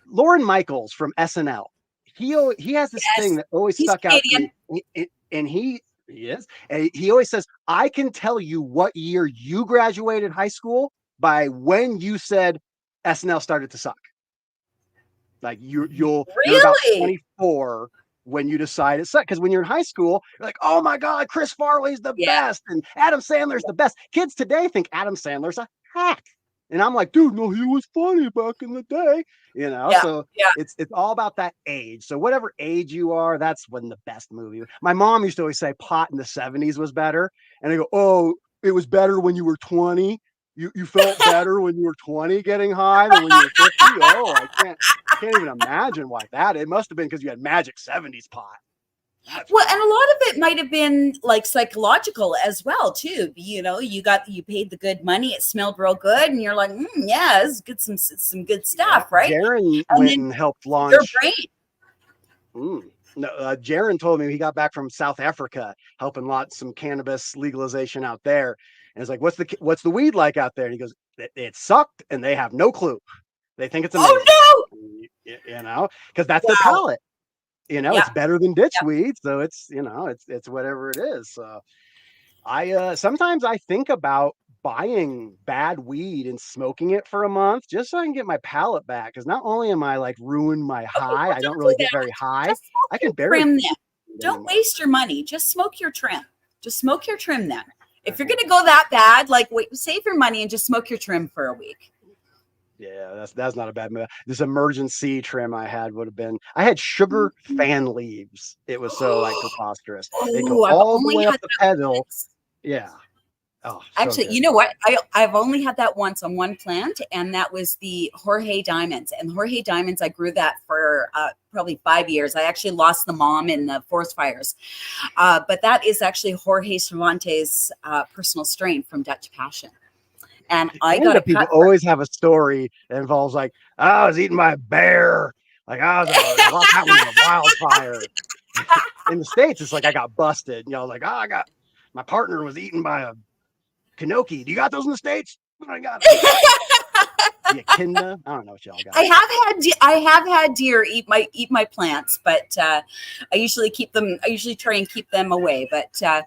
S1: Lorne Michaels from SNL, he has this thing that always stuck out to me, and he Yes. And he always says, I can tell you what year you graduated high school by when you said SNL started to suck. Like you're about
S4: Really?
S1: 24 when you decide it sucks. Because when you're in high school, you're like, oh my God, Chris Farley's the
S4: Yeah.
S1: best, and Adam Sandler's the best. Kids today think Adam Sandler's a hack. And I'm like, dude, no, he was funny back in the day.
S4: Yeah.
S1: So
S4: Yeah.
S1: it's all about that age. So whatever age you are, that's when the best movie. My mom used to always say pot in the 70s was better. And I go, oh, it was better when you were 20. You felt better when you were 20 getting high than when you were 50. Oh, I can't even imagine why that. It must have been because you had magic 70s pot. That's
S4: Well, and
S1: why.
S4: a lot of it might have been like psychological as well, too. You know, you paid the good money, it smelled real good, and you're like, yeah, this is good, some good
S1: Yeah,
S4: stuff, right?
S1: Jaron
S4: And
S1: went
S4: then
S1: and helped
S4: your
S1: launch.
S4: brain.
S1: No, Jaron told me he got back from South Africa, helping launch some cannabis legalization out there. And it's like, what's the weed like out there? And he goes, it sucked, and they have no clue. They think it's amazing,
S4: Oh
S1: because that's
S4: no!
S1: their
S4: Wow.
S1: palate.
S4: Yeah.
S1: It's better than ditch
S4: Yeah.
S1: weed, so it's it's whatever it is. So I sometimes I think about buying bad weed and smoking it for a month just so I can get my palate back. Because not only am I like ruin my
S4: Okay,
S1: high,
S4: well,
S1: I don't
S4: don't
S1: really
S4: do
S1: get very
S4: that.
S1: high.
S4: Just smoke
S1: I
S4: your
S1: can barely
S4: trim then.
S1: eat
S4: Don't
S1: anymore.
S4: waste your money. Just smoke your trim. Just smoke your trim then. If you're gonna go that bad, like save your money and just smoke your trim for a week.
S1: Yeah, that's not a bad move. This emergency trim I had would have been. I had sugar fan leaves. It was so like preposterous. They go
S4: Oh, I've
S1: all the
S4: only
S1: way
S4: had
S1: up the
S4: that
S1: pedal.
S4: once.
S1: Yeah. Oh, so
S4: Actually,
S1: good.
S4: you know what? I've only had that once on one plant, and that was the Jorge Diamonds. And Jorge Diamonds, I grew that for probably 5 years. I actually lost the mom in the forest fires. But that is actually Jorge Cervantes' personal strain from Dutch Passion. And I got
S1: Canada
S4: a
S1: people
S4: cut for
S1: always have a story that involves like, oh, I was eaten by a bear. Like I lost that one in a wildfire. In the States, it's like I got busted. Like, oh, my partner was eaten by a Kanoki. Do you got those in the States? I got them. The echidna. I don't know what y'all got.
S4: I have had deer eat my plants, but I usually keep them. I usually try and keep them away. But no,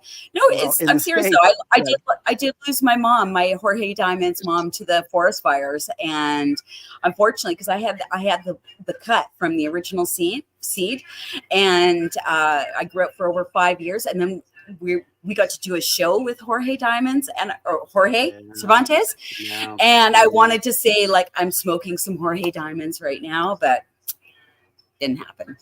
S1: Well, in
S4: I'm
S1: the
S4: serious
S1: States,
S4: though.
S1: yeah,
S4: I did lose my mom, my Jorge Diamond's mom, to the forest fires, and unfortunately, because I had the cut from the original seed, and I grew up for over 5 years, and then we got to do a show with Jorge Diamonds or Jorge
S1: yeah,
S4: Cervantes.
S1: yeah,
S4: And I
S1: yeah.
S4: wanted to say, like, I'm smoking some Jorge Diamonds right now, but didn't happen.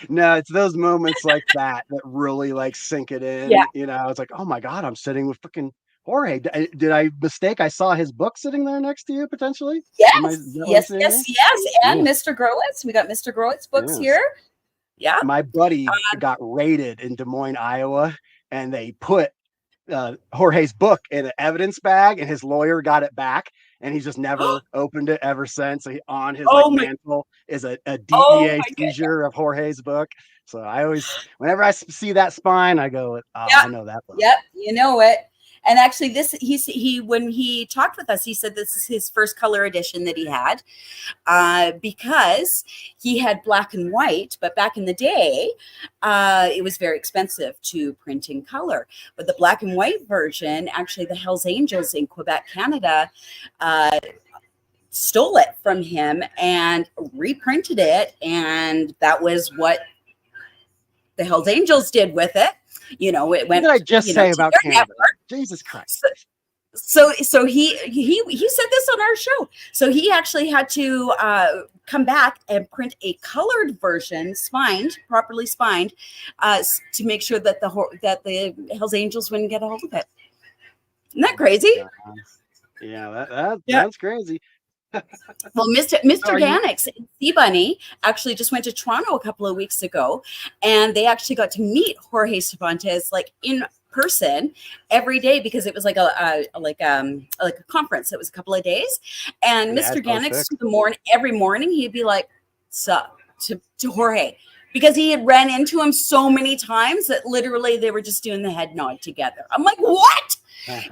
S1: No, it's those moments like that that really like sink it
S4: Yeah.
S1: in. It's like, oh my God, I'm sitting with freaking Jorge. Did I mistake? I saw his book sitting there next to you potentially. Is that what I'm
S4: Yes,
S1: seeing
S4: yes,
S1: here?
S4: yes. And
S1: Yeah,
S4: Mr. Growitz. We got Mr. Growitz books
S1: yes.
S4: here. Yeah.
S1: My buddy got raided in Des Moines, Iowa, and they put Jorge's book in an evidence bag, and his lawyer got it back, and he's just never opened it ever since. So on his like
S4: Oh my,
S1: mantle is a
S4: oh
S1: DEA
S4: my goodness.
S1: seizure of Jorge's book. So I always, whenever I see that spine, I go, oh,
S4: Yeah.
S1: I know that book.
S4: Yep. You know it. And actually, when he talked with us, he said this is his first color edition that he had, because he had black and white, but back in the day, it was very expensive to print in color. But the black and white version, actually, the Hells Angels in Quebec, Canada, stole it from him and reprinted it, and that was what the Hells Angels did with it. It
S1: What
S4: went,
S1: did I just
S4: to
S1: say about
S4: their
S1: cannabis?
S4: network.
S1: Jesus Christ.
S4: So he said this on our show. So he actually had to come back and print a colored version, properly spined, to make sure that the Hells Angels wouldn't get a hold of it. Isn't that crazy?
S1: Yeah,
S4: Yeah.
S1: that's crazy.
S4: Well, Mr.
S1: Are you?
S4: Organics, Sea Bunny actually just went to Toronto a couple of weeks ago, and they actually got to meet Jorge Cervantes like in person every day, because it was like a conference. It was a couple of days, and
S1: Yeah,
S4: Mr.
S1: it's all sick.
S4: Organics every morning he'd be like, "Sup," to Jorge, because he had ran into him so many times that literally they were just doing the head nod together. I'm like, what?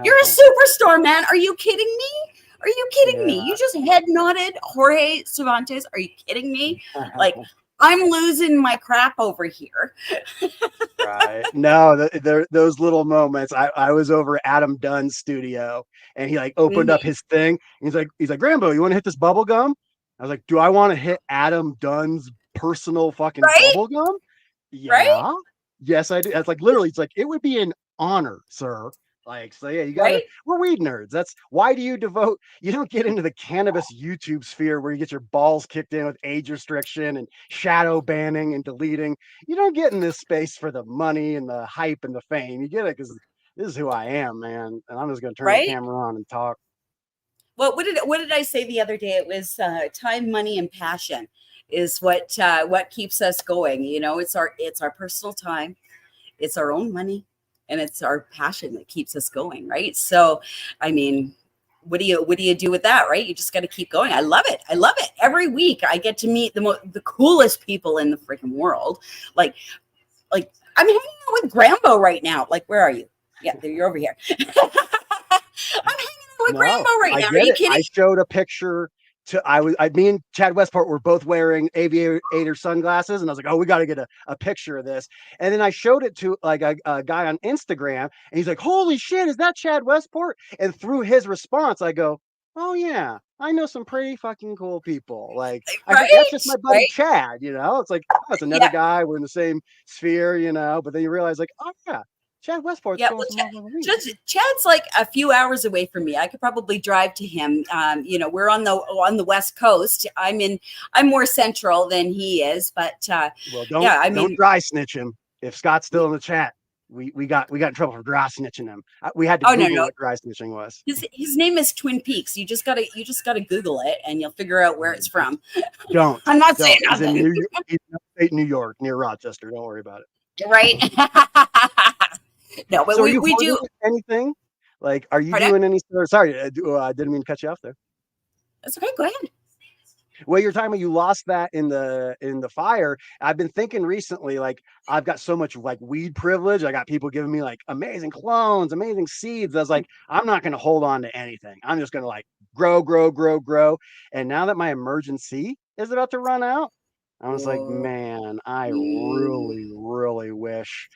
S4: You're a superstar, man. Are you kidding me? Are you kidding me?
S1: Yeah.
S4: You just head nodded Jorge Cervantes. Are you kidding me? Like, I'm losing my crap over here.
S1: Right. No, those little moments. I was over at Adam Dunn's studio and he like opened up
S4: Mhm.
S1: his thing. He's like, Grambo, you want to hit this bubble gum? I was like, do I want to hit Adam Dunn's personal fucking
S4: Right?
S1: bubble gum?
S4: Right?
S1: Yeah. Yes, I do. It's like literally, it's like it would be an honor, sir. Like, so yeah,
S4: Right?
S1: we're weed nerds. That's why do you don't get into the cannabis YouTube sphere where you get your balls kicked in with age restriction and shadow banning and deleting. You don't get in this space for the money and the hype and the fame. You get it because this is who I am, man. And I'm just gonna turn the
S4: Right?
S1: camera on and talk.
S4: Well, what did I say the other day? It was time, money, and passion is what keeps us going. You know, it's our personal time, it's our own money, and it's our passion that keeps us going, right? So, I mean, what do you do with that, right? You just got to keep going. I love it. I love it. Every week I get to meet the coolest people in the freaking world. Like I'm hanging out with Grambo right now. Like, where are you? Yeah, you're over here. I'm hanging out with
S1: No,
S4: Grambo right
S1: I
S4: now. Are
S1: get
S4: you
S1: it.
S4: kidding?
S1: I showed a picture to me and Chad Westport were both wearing aviator sunglasses, and I was like, oh, we got to get a picture of this. And then I showed it to like a guy on Instagram, and he's like, holy shit, is that Chad Westport? And through his response, I go, oh yeah, I know some pretty fucking cool people. Like that's just
S4: Right?
S1: my buddy
S4: Right?
S1: Chad, you know. It's like, oh, it's another
S4: Yeah.
S1: guy. We're in the same sphere, you know. But then you realize, like, oh yeah, Chad Westport's
S4: Yeah,
S1: growing
S4: well,
S1: some motherfucking weed.
S4: Chad's like a few hours away from me. I could probably drive to him. You know, we're on the West Coast. I'm more central than he is, but
S1: Well,
S4: yeah, I
S1: don't
S4: mean,
S1: dry snitch him. If Scott's still in the chat, we got in trouble for dry snitching him. We had to
S4: oh no,
S1: Google
S4: no,
S1: what dry snitching was.
S4: his name is Twin Peaks. You just gotta Google it, and you'll figure out where it's from.
S1: Don't
S4: I'm not saying
S1: He's in
S4: nothing,
S1: New York. He's in upstate New York, near Rochester. Don't worry about it.
S4: right? No, but
S1: So, are you
S4: we
S1: hoarding
S4: do.
S1: anything? Like, are you
S4: Pardon?
S1: doing any? Sorry, I didn't mean to cut you off there.
S4: That's okay. Go ahead.
S1: Well, you're talking about you lost that in the fire. I've been thinking recently, like I've got so much like weed privilege. I got people giving me like amazing clones, amazing seeds. I was like, I'm not going to hold on to anything. I'm just going to like grow, grow, grow, grow. And now that my emergency is about to run out, I was like,
S4: Whoa.
S1: man, I
S4: Mm,
S1: really, really wish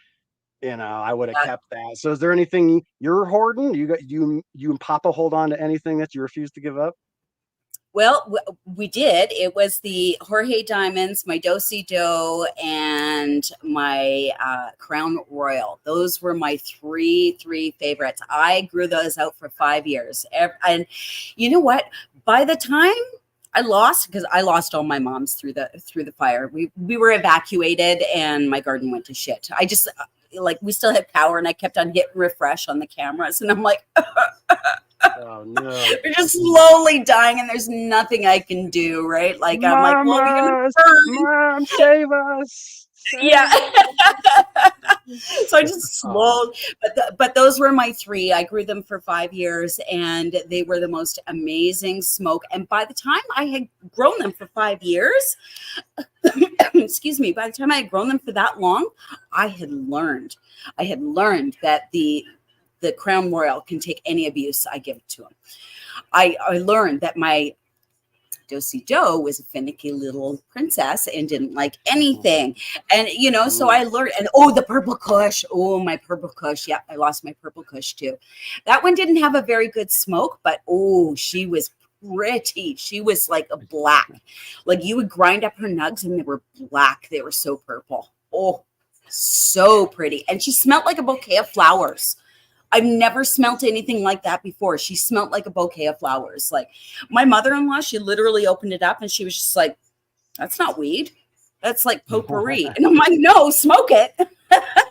S1: I would have
S4: yeah.
S1: kept that. So, is there anything you're hoarding? You and Papa hold on to anything that you refuse to give up?
S4: Well, we did. It was the Jorge Diamonds, my Dosey Doe, and my Crown Royal. Those were my three favorites. I grew those out for 5 years. And you know what? By the time because I lost all my moms through the fire. We were evacuated, and my garden went to shit. I just like we still had power, and I kept on hitting refresh on the cameras, and I'm like,
S1: Oh no.
S4: they're just slowly dying, and there's nothing I can do, right? Like I'm like, well, we're gonna
S1: Mama,
S4: burn.
S1: mom, save us.
S4: Yeah. So I
S1: Us.
S4: just
S1: Oh,
S4: slowed, but those were my three. I grew them for 5 years, and they were the most amazing smoke. And by the time I had grown them for 5 years, excuse me, by the time I had grown them for that long, I had learned. I had learned that the Crown Royal can take any abuse I give it to him. I learned that my Dosey Doe was a finicky little princess and didn't like anything. And, so
S1: mm.
S4: I learned, and the purple Kush. Oh, my purple Kush. Yeah, I lost my purple Kush too. That one didn't have a very good smoke, but she was pretty. She was like a black. Like you would grind up her nugs and they were black. They were so purple. Oh, so pretty. And she smelled like a bouquet of flowers. I've never smelt anything like that before. She smelled like a bouquet of flowers. Like my mother-in-law, she literally opened it up and she was just like, that's not weed. That's like potpourri. And I'm like, no, smoke it.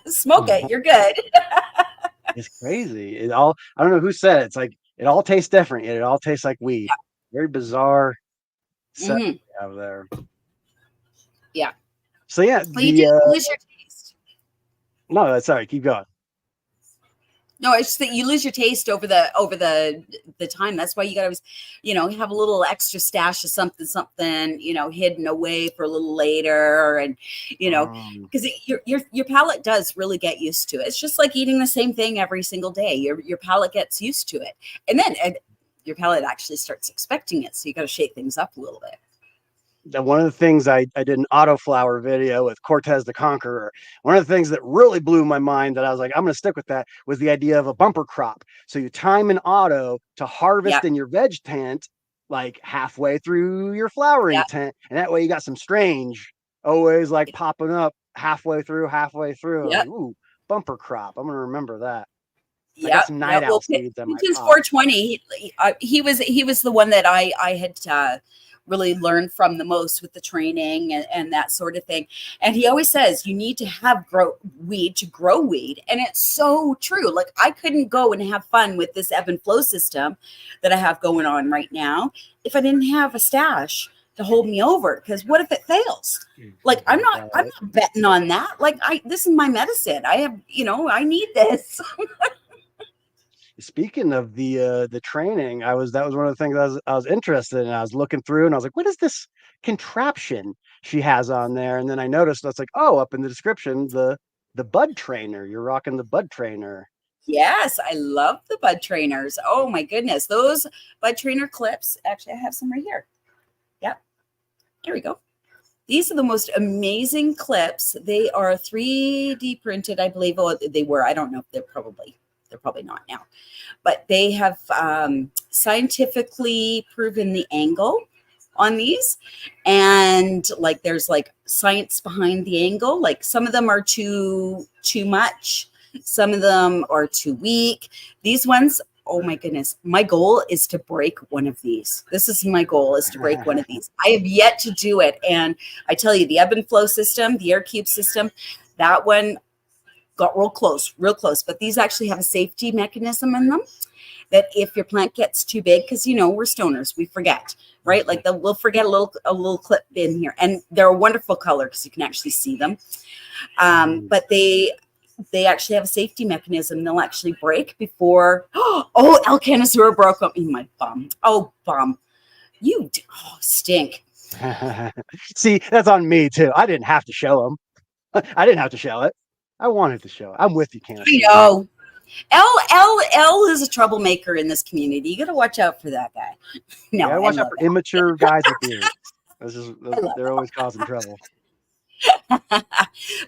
S4: Smoke it. You're good.
S1: It's crazy. I don't know who said it. It's like it all tastes different, yet it all tastes like weed. Very bizarre set
S4: Mm-hmm.
S1: out there.
S4: Yeah.
S1: So yeah,
S4: Well, you do lose your taste.
S1: no, that's sorry, keep going.
S4: No, it's just that you lose your taste over the time. That's why you got to, have a little extra stash of something, hidden away for a little later, and because your palate does really get used to it. It's just like eating the same thing every single day. Your palate gets used to it, and then your palate actually starts expecting it. So you got to shake things up a little bit.
S1: one of the things I did an autoflower video with Cortez the Conqueror. One of the things that really blew my mind that I was like, I'm going to stick with that was the idea of a bumper crop. So you time an auto to harvest
S4: Yeah,
S1: in your veg tent, like halfway through your flowering
S4: yeah,
S1: tent. And that way you got some strange always like popping up halfway through, halfway through. I was
S4: yeah,
S1: like, ooh, bumper crop. I'm going to remember that. I got
S4: yeah,
S1: some
S4: yeah.
S1: night owl
S4: Well,
S1: seeds that might
S4: Pigeon's
S1: pop.
S4: 420. He was the one that I had really learned from the most with the training and that sort of thing. And he always says you need to have weed to grow weed, and it's so true. Like I couldn't go and have fun with this ebb and flow system that I have going on right now if I didn't have a stash to hold me over. Because what if it fails? Like I'm not betting on that. Like this is my medicine. I have, I need this.
S1: Speaking of the training, that was one of the things I was interested in. I was looking through and I was like, what is this contraption she has on there? And then I noticed that's like, oh, up in the description, the bud trainer. You're rocking the bud trainer.
S4: Yes, I love the bud trainers. Oh my goodness. Those bud trainer clips. Actually, I have some right here. Yep. Here we go. These are the most amazing clips. They are 3D printed, I believe. Oh, they were. I don't know if they're probably not now. But they have scientifically proven the angle on these, and like there's like science behind the angle. Like some of them are too much, some of them are too weak. These ones, oh my goodness, my goal is to break one of these. This is my goal, is to break one of these. I have yet to do it, and I tell you, the ebb and flow system, the air cube system, that one got real close, but these actually have a safety mechanism in them that if your plant gets too big, because we're stoners, we forget, right? Like we'll forget a little clip in here, and they're a wonderful color because you can actually see them. But they actually have a safety mechanism. They'll actually break before. Oh, El Canisura broke up in my bum. Oh, bum, stink.
S1: See, that's on me too. I didn't have to show them. I didn't have to show it. I wanted to show it. I'm with you, Canna.
S4: I know. L is a troublemaker in this community. You got to watch out for that guy. No,
S1: you gotta watch out for immature guys with beards. They're always causing trouble.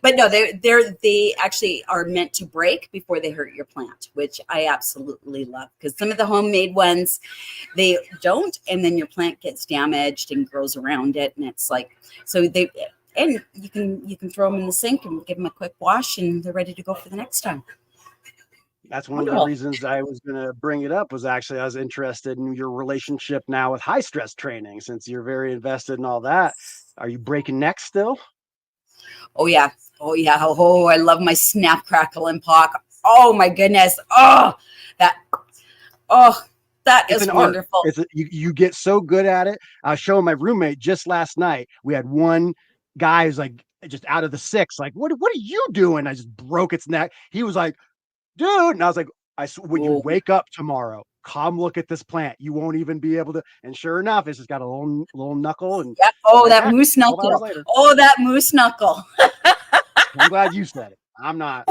S4: But no, they actually are meant to break before they hurt your plant, which I absolutely love, because some of the homemade ones, they don't, and then your plant gets damaged and grows around it, and it's like, so they, and you can throw them in the sink and give them a quick wash, and they're ready to go for the next time.
S1: That's one of the reasons I was going to bring it up, was actually I was interested in your relationship now with high stress training, since you're very invested in all that. Are you breaking necks still?
S4: Oh yeah. Oh, I love my snap, crackle, and pop. Oh my goodness. That is wonderful.
S1: You get so good at it. I was showing my roommate just last night. We had one guy who's like just out of the six, like, what are you doing? I just broke its neck. He was like, dude. And I was like, when you wake up tomorrow, come look at this plant. You won't even be able to. And sure enough, it's just got a little knuckle. And
S4: yep. Oh, that moose knuckle. Oh, that moose knuckle.
S1: I'm glad you said it. I'm not.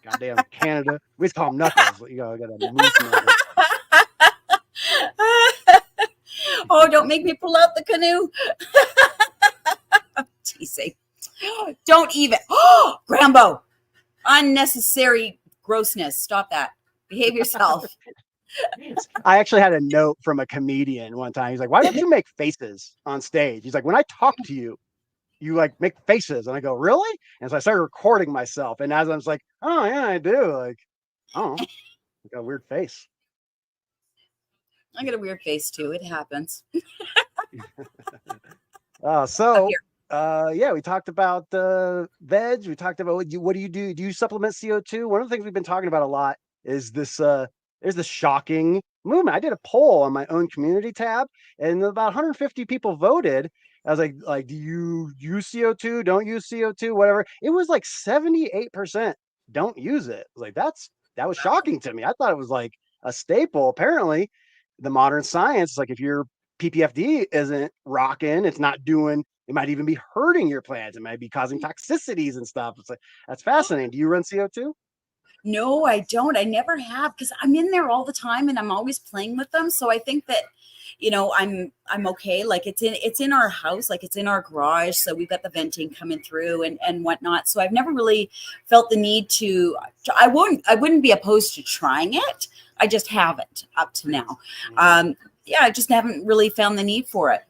S1: Goddamn Canada. We just call them knuckles. You got a moose knuckle.
S4: Oh, don't make me pull out the canoe. Teasing. Don't even. Oh, Grambo. Unnecessary grossness. Stop that. Behave yourself.
S1: I actually had a note from a comedian one time. He's like, why don't you make faces on stage? He's like, when I talk to you, you like make faces. And I go, really? And so I started recording myself. And as I was like, oh yeah, I do. Like, oh, I got a weird face.
S4: I got a weird face too. It happens.
S1: Yeah, we talked about veg. We talked about what do you do? Do you supplement CO2? One of the things we've been talking about a lot is this. There's this shocking movement. I did a poll on my own community tab, and about 150 people voted. I was like, do you use CO2? Don't use CO2? Whatever. It was like 78% don't use it. Like that was shocking to me. I thought it was like a staple. Apparently, the modern science, like if your PPFD isn't rocking, it's not doing. It might even be hurting your plants. It might be causing toxicities and stuff. It's like, that's fascinating. Do you run CO2?
S4: No, I don't. I never have, because I'm in there all the time and I'm always playing with them. So I think that, I'm okay. Like it's in our house, like it's in our garage. So we've got the venting coming through and whatnot. So I've never really felt the need to. I wouldn't be opposed to trying it. I just haven't up to now. Yeah, I just haven't really found the need for it.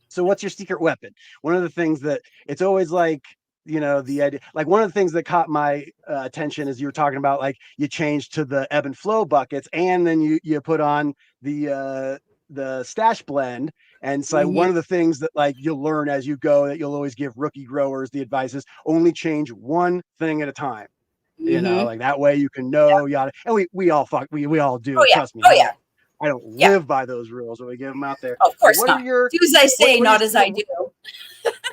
S1: So what's your secret weapon? One of the things that it's always like, the idea, like one of the things that caught my attention is you were talking about, like you change to the ebb and flow buckets, and then you put on the stash blend. And so like, one of the things that like you'll learn as you go, that you'll always give rookie growers the advice is only change one thing at a time.
S4: Mm-hmm.
S1: Like that way you can know yada. And we all we all
S4: Oh
S1: do.
S4: yeah.
S1: Trust me.
S4: Oh yeah.
S1: I don't
S4: Yeah.
S1: live by those rules, but we give them out there.
S4: Of
S1: Like,
S4: course
S1: what are
S4: not.
S1: your
S4: Do as I say,
S1: what are
S4: not as I
S1: your
S4: do.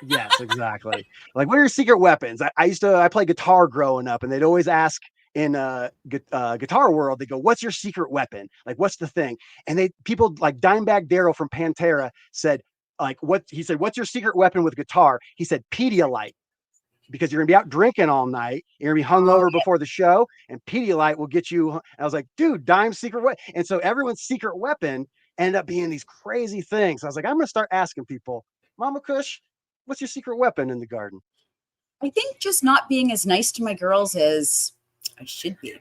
S1: Yes, exactly. Like, what are your secret weapons? I play guitar growing up, and they'd always ask in guitar world, they go, "What's your secret weapon? Like, what's the thing?" And people like Dimebag Daryl from Pantera said, like, what he said, "What's your secret weapon with guitar?" He said, "Pedialyte." Because you're gonna be out drinking all night, you're gonna be
S4: Oh
S1: hungover
S4: yeah.
S1: before the show, and Pedialyte will get you. And I was like, dude, Dime's secret weapon. And so everyone's secret weapon ended up being these crazy things. I was like, I'm gonna start asking people, Mama Kush, what's your secret weapon in the garden?
S4: I think just not being as nice to my girls as I should be,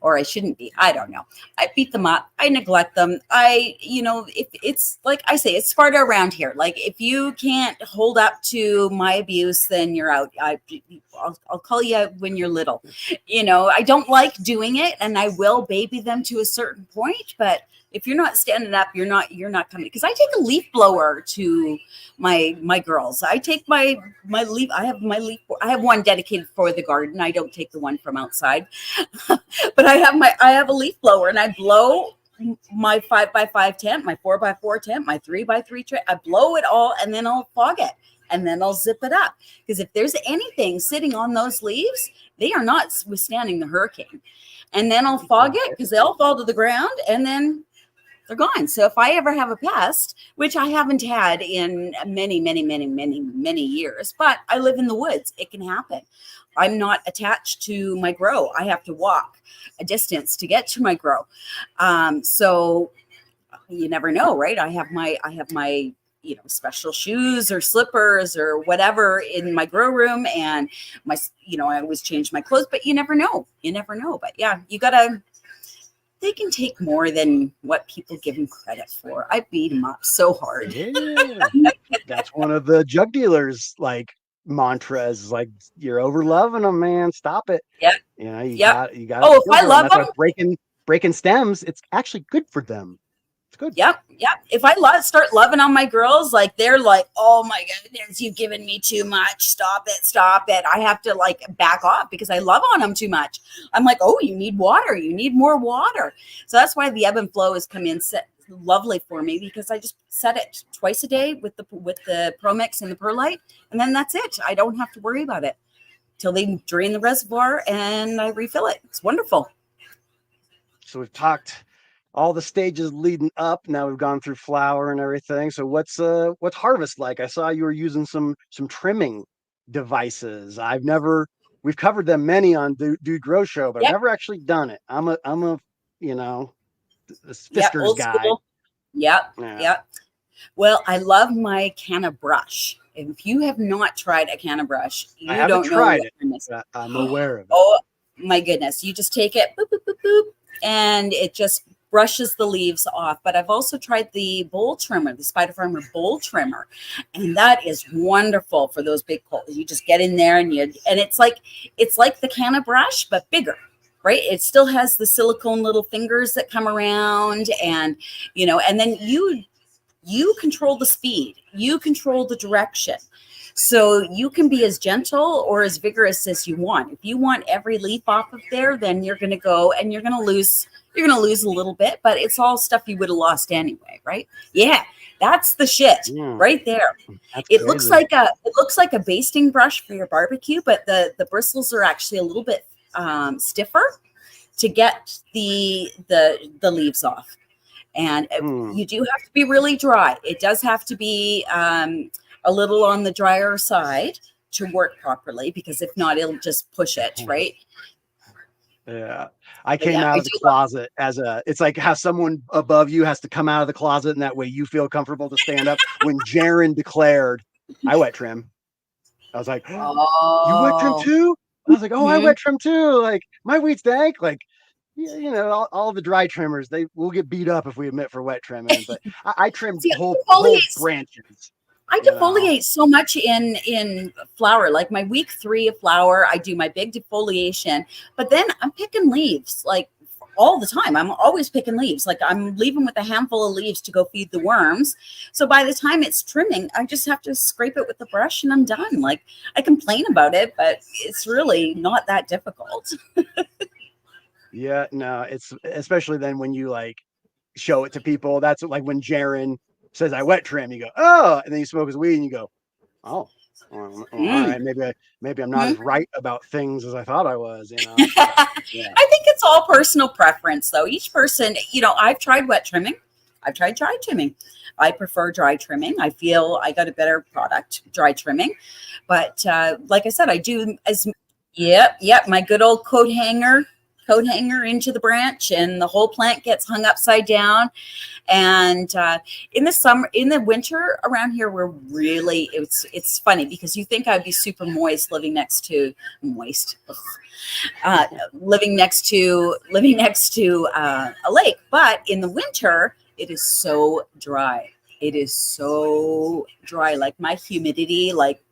S4: or I shouldn't be. I don't know. I beat them up. I neglect them. If it's like I say, it's Sparta around here. Like if you can't hold up to my abuse, then you're out. I'll call you out when you're little. I don't like doing it, and I will baby them to a certain point, but if you're not standing up, you're not coming. Because I take a leaf blower to my girls. I take my leaf. I have my leaf. I have one dedicated for the garden. I don't take the one from outside, but I have a leaf blower, and I blow my 5x5 tent, my 4x4 tent, my 3x3 tent. I blow it all, and then I'll fog it, and then I'll zip it up. Because if there's anything sitting on those leaves, they are not withstanding the hurricane. And then I'll fog it because they all fall to the ground, and then they're gone. So if I ever have a pest, which I haven't had in many, many, many, many, many years, but I live in the woods, it can happen. I'm not attached to my grow. I have to walk a distance to get to my grow. So you never know, right? I have my special shoes or slippers or whatever in my grow room, and I always change my clothes, but you never know. But yeah, they can take more than what people give them credit for. I beat them up so hard.
S1: Yeah, that's one of the jug dealers like mantras. Like you're over loving them, man. Stop it.
S4: Yeah.
S1: You
S4: Yep.
S1: got.
S4: Oh, if I love
S1: that's why
S4: them,
S1: breaking stems. It's actually good for them. It's good.
S4: Yep. If I start loving on my girls, like they're like, "Oh my goodness, you've given me too much. Stop it." I have to like back off because I love on them too much. I'm like, "Oh, you need water. You need more water." So that's why the ebb and flow has come in lovely for me, because I just set it twice a day with the Pro Mix and the Perlite, and then that's it. I don't have to worry about it till they drain the reservoir and I refill it. It's wonderful.
S1: So we've talked all the stages leading up. Now we've gone through flower and everything. So what's harvest like? I saw you were using some trimming devices. We've covered them many on Dude Grow Show, but I've
S4: Yep.
S1: never actually done it. I'm a this
S4: Yep.
S1: Fisker's
S4: Old
S1: guy.
S4: school. Yep.
S1: Yeah.
S4: Yep. Well, I love my Canna brush. If you have not tried a Canna brush,
S1: I
S4: you
S1: haven't
S4: don't know
S1: tried
S4: what
S1: it,
S4: you're missing.
S1: but I'm aware of it.
S4: Oh my goodness. You just take it, boop, boop, boop, boop, and it just brushes the leaves off. But I've also tried the bowl trimmer, the Spider Farmer bowl trimmer, and that is wonderful for those big poles. You just get in there and it's like the Canna brush, but bigger. Right? It still has the silicone little fingers that come around, and and then you control the speed, you control the direction. So you can be as gentle or as vigorous as you want. If you want every leaf off of there, then you're going to go and you're going to lose a little bit, but it's all stuff you would have lost anyway, right? Yeah, that's the shit right there. It looks like a basting brush for your barbecue, but the bristles are actually a little bit stiffer to get the leaves off. And you do have to be really dry. It does have to be a little on the drier side to work properly, because if not, it'll just push it, right?
S1: Yeah. I
S4: But
S1: came
S4: yeah,
S1: out
S4: I
S1: of the
S4: do love.
S1: closet as it's like how someone above you has to come out of the closet and that way you feel comfortable to stand up. When Jaron declared, I wet trim, I was like, oh, you wet trim
S4: Oh.
S1: too? I was like, oh, I
S4: Mhm.
S1: wet trim too. Like my weed's dank. Like, you know, all the dry trimmers, they will get beat up if we admit for wet trimming, but I trimmed
S4: See,
S1: whole branches,
S4: I
S1: you know.
S4: defoliate so much in flower. Like my week 3 of flower, I do my big defoliation, but then I'm picking leaves like all the time. I'm always picking leaves. Like I'm leaving with a handful of leaves to go feed the worms. So by the time it's trimming, I just have to scrape it with the brush and I'm done. Like I complain about it, but it's really not that difficult.
S1: Yeah, no, it's especially then when you like show it to people. That's like when Jaron says I wet trim, you go, oh, and then you smoke his weed and you go, oh, well, all
S4: Mm.
S1: right, maybe I'm not
S4: Mhm.
S1: as right about things as I thought I was, you know. So
S4: I
S1: yeah.
S4: think it's all personal preference, though. Each person, I've tried wet trimming, I've tried dry trimming. I prefer dry trimming. I feel I got a better product dry trimming. But like I said, I do as, yep, my good old coat hanger into the branch, and the whole plant gets hung upside down. And in the winter around here, we're really, it's funny because you think I'd be super moist living next to moist. uh, living next to a lake. But in the winter, it is so dry. It is so dry. Like my humidity, like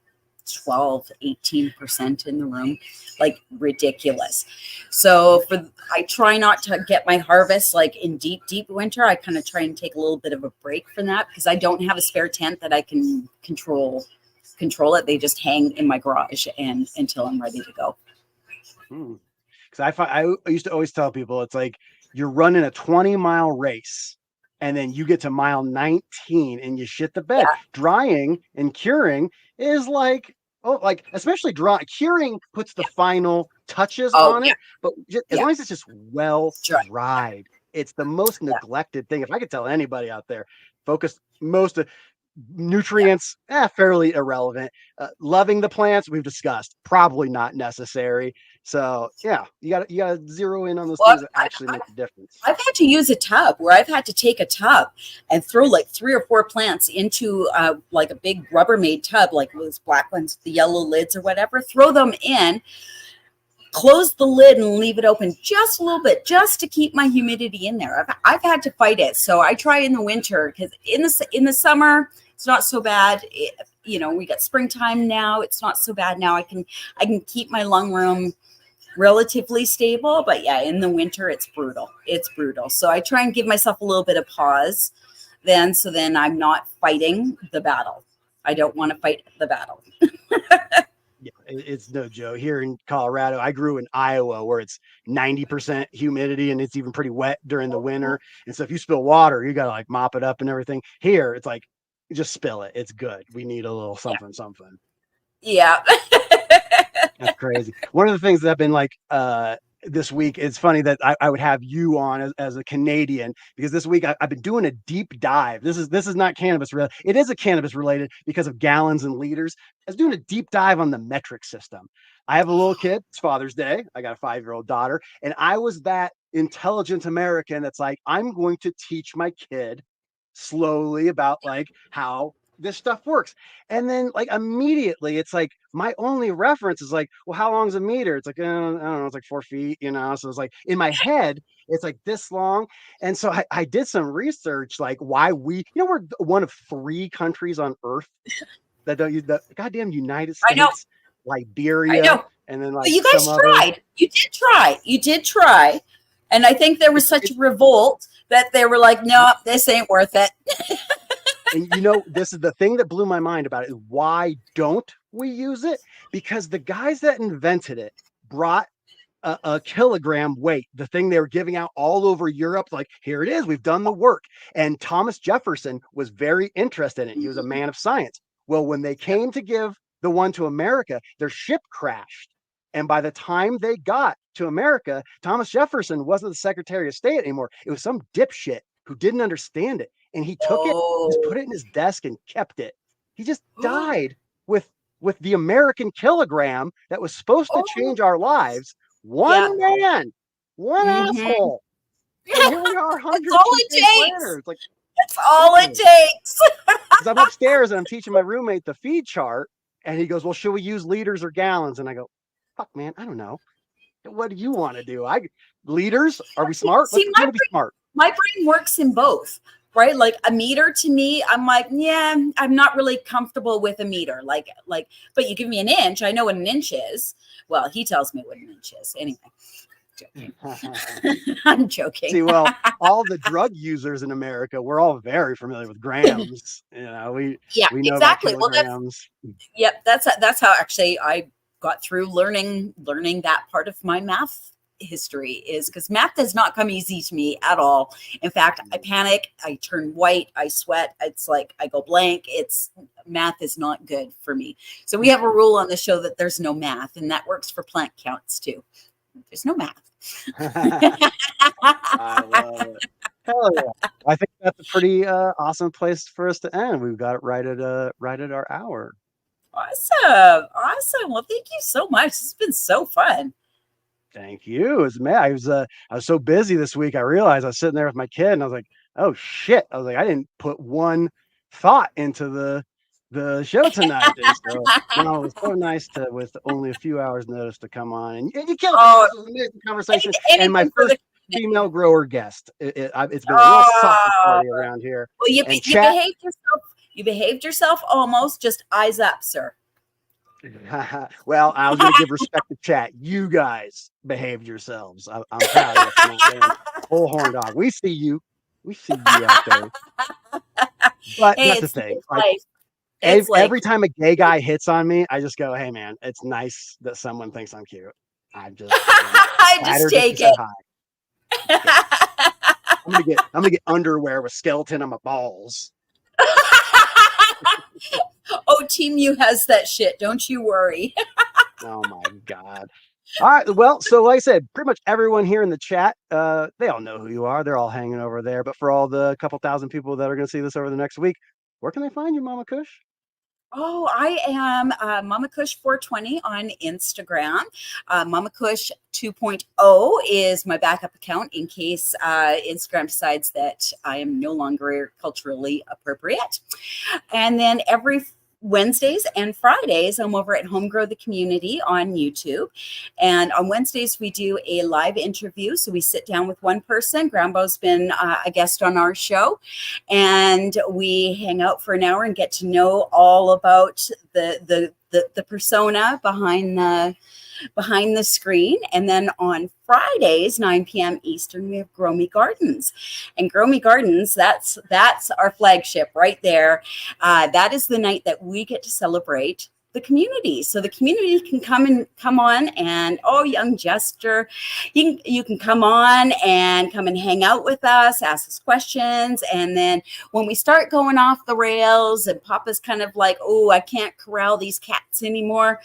S4: 12-18% in the room, like ridiculous. So I try not to get my harvest like in deep winter. I kind of try and take a little bit of a break from that because I don't have a spare tent that I can control it. They just hang in my garage and until I'm ready to go.
S1: Because I used to always tell people it's like you're running a 20-mile race and then you get to mile 19 and you shit the bed.
S4: Yeah.
S1: Drying and curing is like, oh, like especially curing puts the final touches
S4: Oh
S1: on
S4: yeah.
S1: it, but as
S4: Yeah.
S1: long as it's just well
S4: Dry.
S1: dried, it's the most
S4: Yeah.
S1: neglected thing. If I could tell anybody out there, focus most of
S4: Yeah.
S1: nutrients, fairly irrelevant. Loving the plants, we've discussed, probably not necessary. So yeah, you got to zero in on those
S4: Well,
S1: things that actually make a difference.
S4: I've had to use a tub where I've had to take a tub and throw like 3 or 4 plants into like a big Rubbermaid tub, like those black ones, the yellow lids or whatever. Throw them in, close the lid, and leave it open just a little bit, just to keep my humidity in there. I've had to fight it, so I try in the winter because in the summer it's not so bad. We got springtime now; it's not so bad now. I can keep my lung room relatively stable, but yeah, in the winter it's brutal. So I try and give myself a little bit of pause then I'm not fighting the battle. I don't want to fight the battle.
S1: Yeah, it's no joke. Here in Colorado, I grew in Iowa where it's 90% humidity and it's even pretty wet during the winter. And so if you spill water, you got to like mop it up and everything. Here, it's like just spill it. It's good. We need a little
S4: Yeah.
S1: something.
S4: Yeah.
S1: That's crazy. One of the things that I've been like this week, it's funny that I would have you on as a Canadian because this week I've been doing a deep dive. This is not cannabis related. It is a cannabis related because of gallons and liters. I was doing a deep dive on the metric system. I have a little kid. It's Father's Day. I got a 5-year-old daughter, and I was that intelligent American that's like, I'm going to teach my kid slowly about like how this stuff works. And then like immediately it's like my only reference is like, well, how long is a meter? It's like, I don't know, it's like 4 feet, you know? So it's like in my head, it's like this long. And so I did some research, like why we're one of 3 countries on earth that don't use the goddamn United
S4: I know.
S1: States,
S4: I
S1: Liberia,
S4: know.
S1: and then
S4: But
S1: like
S4: you
S1: some
S4: guys
S1: other.
S4: tried. You did try. And I think there was such
S1: It,
S4: a revolt that they were like, no, this ain't worth it.
S1: And this is the thing that blew my mind about it is why don't we use it? Because the guys that invented it brought a kilogram weight, the thing they were giving out all over Europe. Like, here it is, we've done the work. And Thomas Jefferson was very interested in it. He was a man of science. Well, when they came to give the one to America, their ship crashed. And by the time they got to America, Thomas Jefferson wasn't the Secretary of State anymore. It was some dipshit who didn't understand it. And he took it, just
S4: Oh.
S1: put it in his desk and kept it. He just died with the American kilogram that was supposed to
S4: Oh.
S1: change our lives.
S4: Yeah.
S1: One man. One
S4: Mhm.
S1: asshole. And here we are,
S4: That's
S1: hundreds
S4: all
S1: of
S4: it
S1: days
S4: takes.
S1: later. It's like,
S4: That's all it takes.
S1: because I'm upstairs and I'm teaching my roommate the feed chart, and he goes, "Well, should we use liters or gallons?" And I go, "Fuck, man, I don't know. What do you want to do? Liters? Are we smart?
S4: See,
S1: Let's pretend to be smart."
S4: my brain works in both, right? Like a meter to me, I'm like, yeah, I'm not really comfortable with a meter. But you give me an inch, I know what an inch is. Well, he tells me what an inch is. Anyway, joking. I'm joking.
S1: See, well, all the drug users in America, we're all very familiar with grams.
S4: Yeah,
S1: We know about
S4: exactly. Well,
S1: kilograms.
S4: that's how actually I got through learning that part of my math history, is because math does not come easy to me at all. In fact, I panic, I turn white, I sweat. It's like I go blank. Math is not good for me. So we have a rule on the show that there's no math, and that works for plant counts too. There's no math.
S1: I love it. Hell yeah. I think that's a pretty awesome place for us to end. We've got it right at our hour.
S4: Awesome. Well, thank you so much. It's been so fun.
S1: Thank you. I was so busy this week. I realized I was sitting there with my kid, and I was like, "Oh shit!" I was like, "I didn't put one thought into the show tonight." And so, no, it was so nice with only a few hours notice to come on, and you killed it.
S4: Oh,
S1: This was an amazing conversation, and
S4: anything
S1: my
S4: for
S1: first female grower guest. It's been a real sausage party around here.
S4: Well, you
S1: chat.
S4: behaved yourself. You behaved yourself almost. Just eyes up, sir.
S1: Well, I was going to give respect to chat. You guys behaved yourselves. I'm proud of you. Bullhorn dog. We see you. We see you out there. But
S4: Hey,
S1: that's the thing.
S4: Like,
S1: every time a gay guy hits on me, I just go, "Hey, man, it's nice that someone thinks I'm cute." I just
S4: take it.
S1: I'm gonna get underwear with skeleton on my balls.
S4: Oh, Team U has that shit. Don't you worry.
S1: Oh my God. All right. Well, so like I said, pretty much everyone here in the chat, they all know who you are. They're all hanging over there. But for all the couple thousand people that are going to see this over the next week, where can they find you, Mamakush?
S4: Oh, I am Mamakush 420 on Instagram. Mamakush 2.0 is my backup account in case Instagram decides that I am no longer culturally appropriate. And then every Wednesdays and Fridays, I'm over at Home Grow the Community on YouTube. And on Wednesdays, we do a live interview. So we sit down with one person. Grambo's been a guest on our show. And we hang out for an hour and get to know all about the persona behind the screen. And then on Fridays, 9 p.m. Eastern, we have Grow Me Gardens. And Grow Me Gardens, that's our flagship right there. That is the night that we get to celebrate the community. So the community can come on and, oh, young Jester, you can come on and come and hang out with us, ask us questions. And then when we start going off the rails and Papa's kind of like, oh, I can't corral these cats anymore,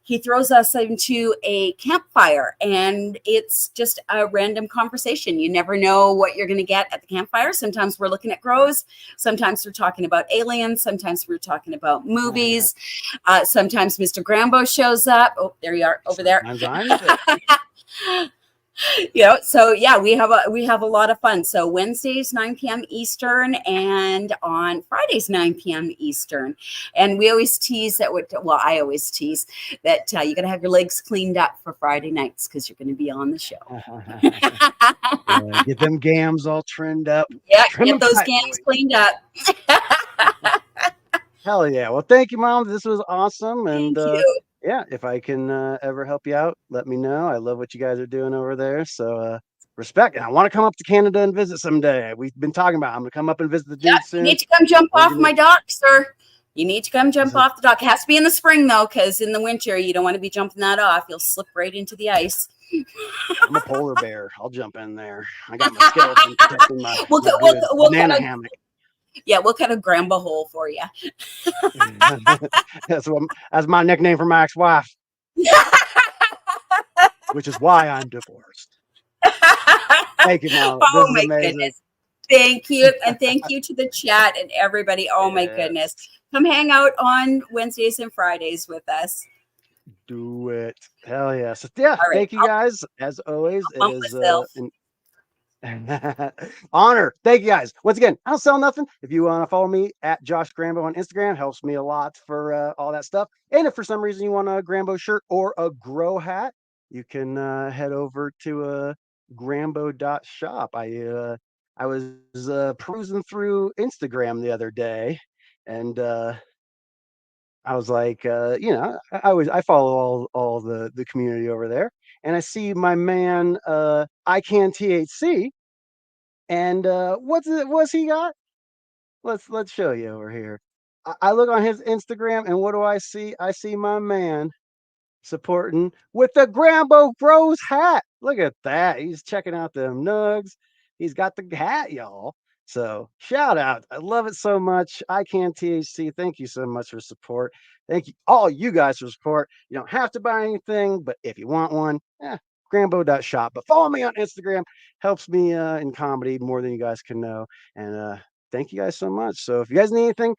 S4: he throws us into a campfire, and it's just a random conversation. You never know what you're going to get at the campfire. Sometimes we're looking at grows. Sometimes we're talking about aliens. Sometimes we're talking about movies. Sometimes Mr. Grambo shows up. Oh, there you are over there. So yeah, we have a lot of fun. So Wednesdays 9 p.m. Eastern, and on Fridays 9 p.m. Eastern. And we always tease that. I always tease that you got to have your legs cleaned up for Friday nights because you're going to be on the show.
S1: Get them gams all trimmed up.
S4: Yeah, get those gams cleaned up.
S1: Hell yeah! Well, thank you, Mom. This was awesome, and
S4: thank you.
S1: Yeah, if I can ever help you out, let me know. I love what you guys are doing over there. So respect. And I want to come up to Canada and visit someday. We've been talking about, I'm going to come up and visit the dude soon.
S4: You need to come jump off my dock, sir. You need to come jump off the dock. It has to be in the spring, though, because in the winter, you don't want to be jumping that off. You'll slip right into the ice.
S1: I'm a polar bear. I'll jump in there. I got my skeleton protecting my banana hammock.
S4: Yeah, we'll cut a Grambo hole for you.
S1: That's my nickname for my ex-wife. Which is why I'm divorced. Thank you, Mom.
S4: Oh, my goodness. Thank you. And thank you to the chat and everybody. Oh, my goodness. Come hang out on Wednesdays and Fridays with us.
S1: do it. Hell yeah. So yeah,
S4: All right.
S1: thank you guys. As always, it
S4: Bump
S1: is
S4: myself.
S1: an honor. Thank you guys. Once again, I don't sell nothing. If you want to follow me at Josh Grambo on Instagram, helps me a lot for all that stuff. And if for some reason you want a Grambo shirt or a grow hat, you can head over to GRAMBO.shop. I was perusing through Instagram the other day, and I was like, I follow all the community over there, and I see my man I Can THC, and what's he got? Let's show you over here. I look on his Instagram, and what do I see? I see my man supporting with the Grambo Bros hat. Look at that. He's checking out them Nugs. He's got the hat, y'all. So shout out. I love it so much. I Can THC. Thank you so much for support. Thank you all you guys for support. You don't have to buy anything, but if you want one, Grambo.shop. But follow me on Instagram. Helps me in comedy more than you guys can know. And thank you guys so much. So if you guys need anything,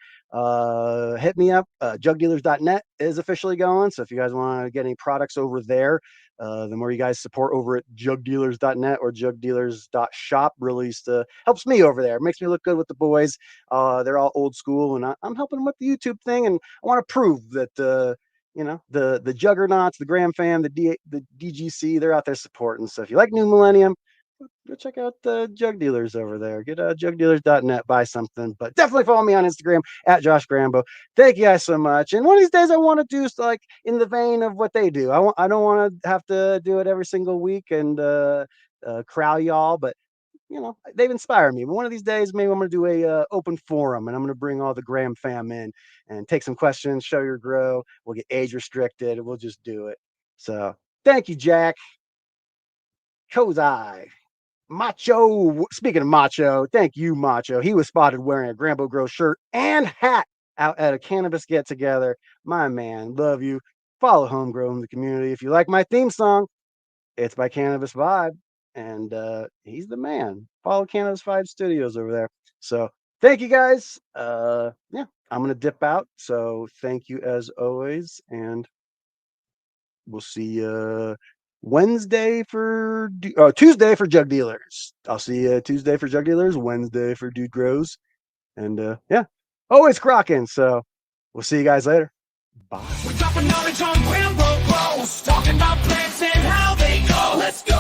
S1: hit me up. Jugdealers.net is officially going. So if you guys want to get any products over there, the more you guys support over at jugdealers.net or jugdealers.shop really helps me over there. It makes me look good with the boys. They're all old school, and I'm helping them with the YouTube thing. And I want to prove that the juggernauts, the Graham fam, the DGC, they're out there supporting. So if you like New Millennium, go check out the Jug Dealers over there. Get jugdealers.net, buy something. But definitely follow me on Instagram at Josh Grambo. Thank you guys so much. And one of these days I want to do like in the vein of what they do. I don't want to have to do it every single week and corral y'all, but they've inspired me. But one of these days, maybe I'm going to do a open forum, and I'm going to bring all the Graham fam in and take some questions, show your grow. We'll get age restricted, and we'll just do it. So thank you, Jack. Kozai. Macho. Speaking of Macho, thank you, Macho. He was spotted wearing a Grambo Grow shirt and hat out at a cannabis get together. My man, love you. Follow Homegrown in the community. If you like my theme song, it's by Cannabis Vibe, and he's the man. Follow Cannabis Vibe Studios over there. So thank you guys. Yeah, I'm gonna dip out. So thank you as always, and we'll see you Tuesday for Jug Dealers. I'll see you Tuesday for Jug Dealers, Wednesday for Dude Grows, and yeah, always crocking. So we'll see you guys later. Bye.
S5: We're dropping knowledge on Grambo Bros, talking about plants and how they go. Let's go.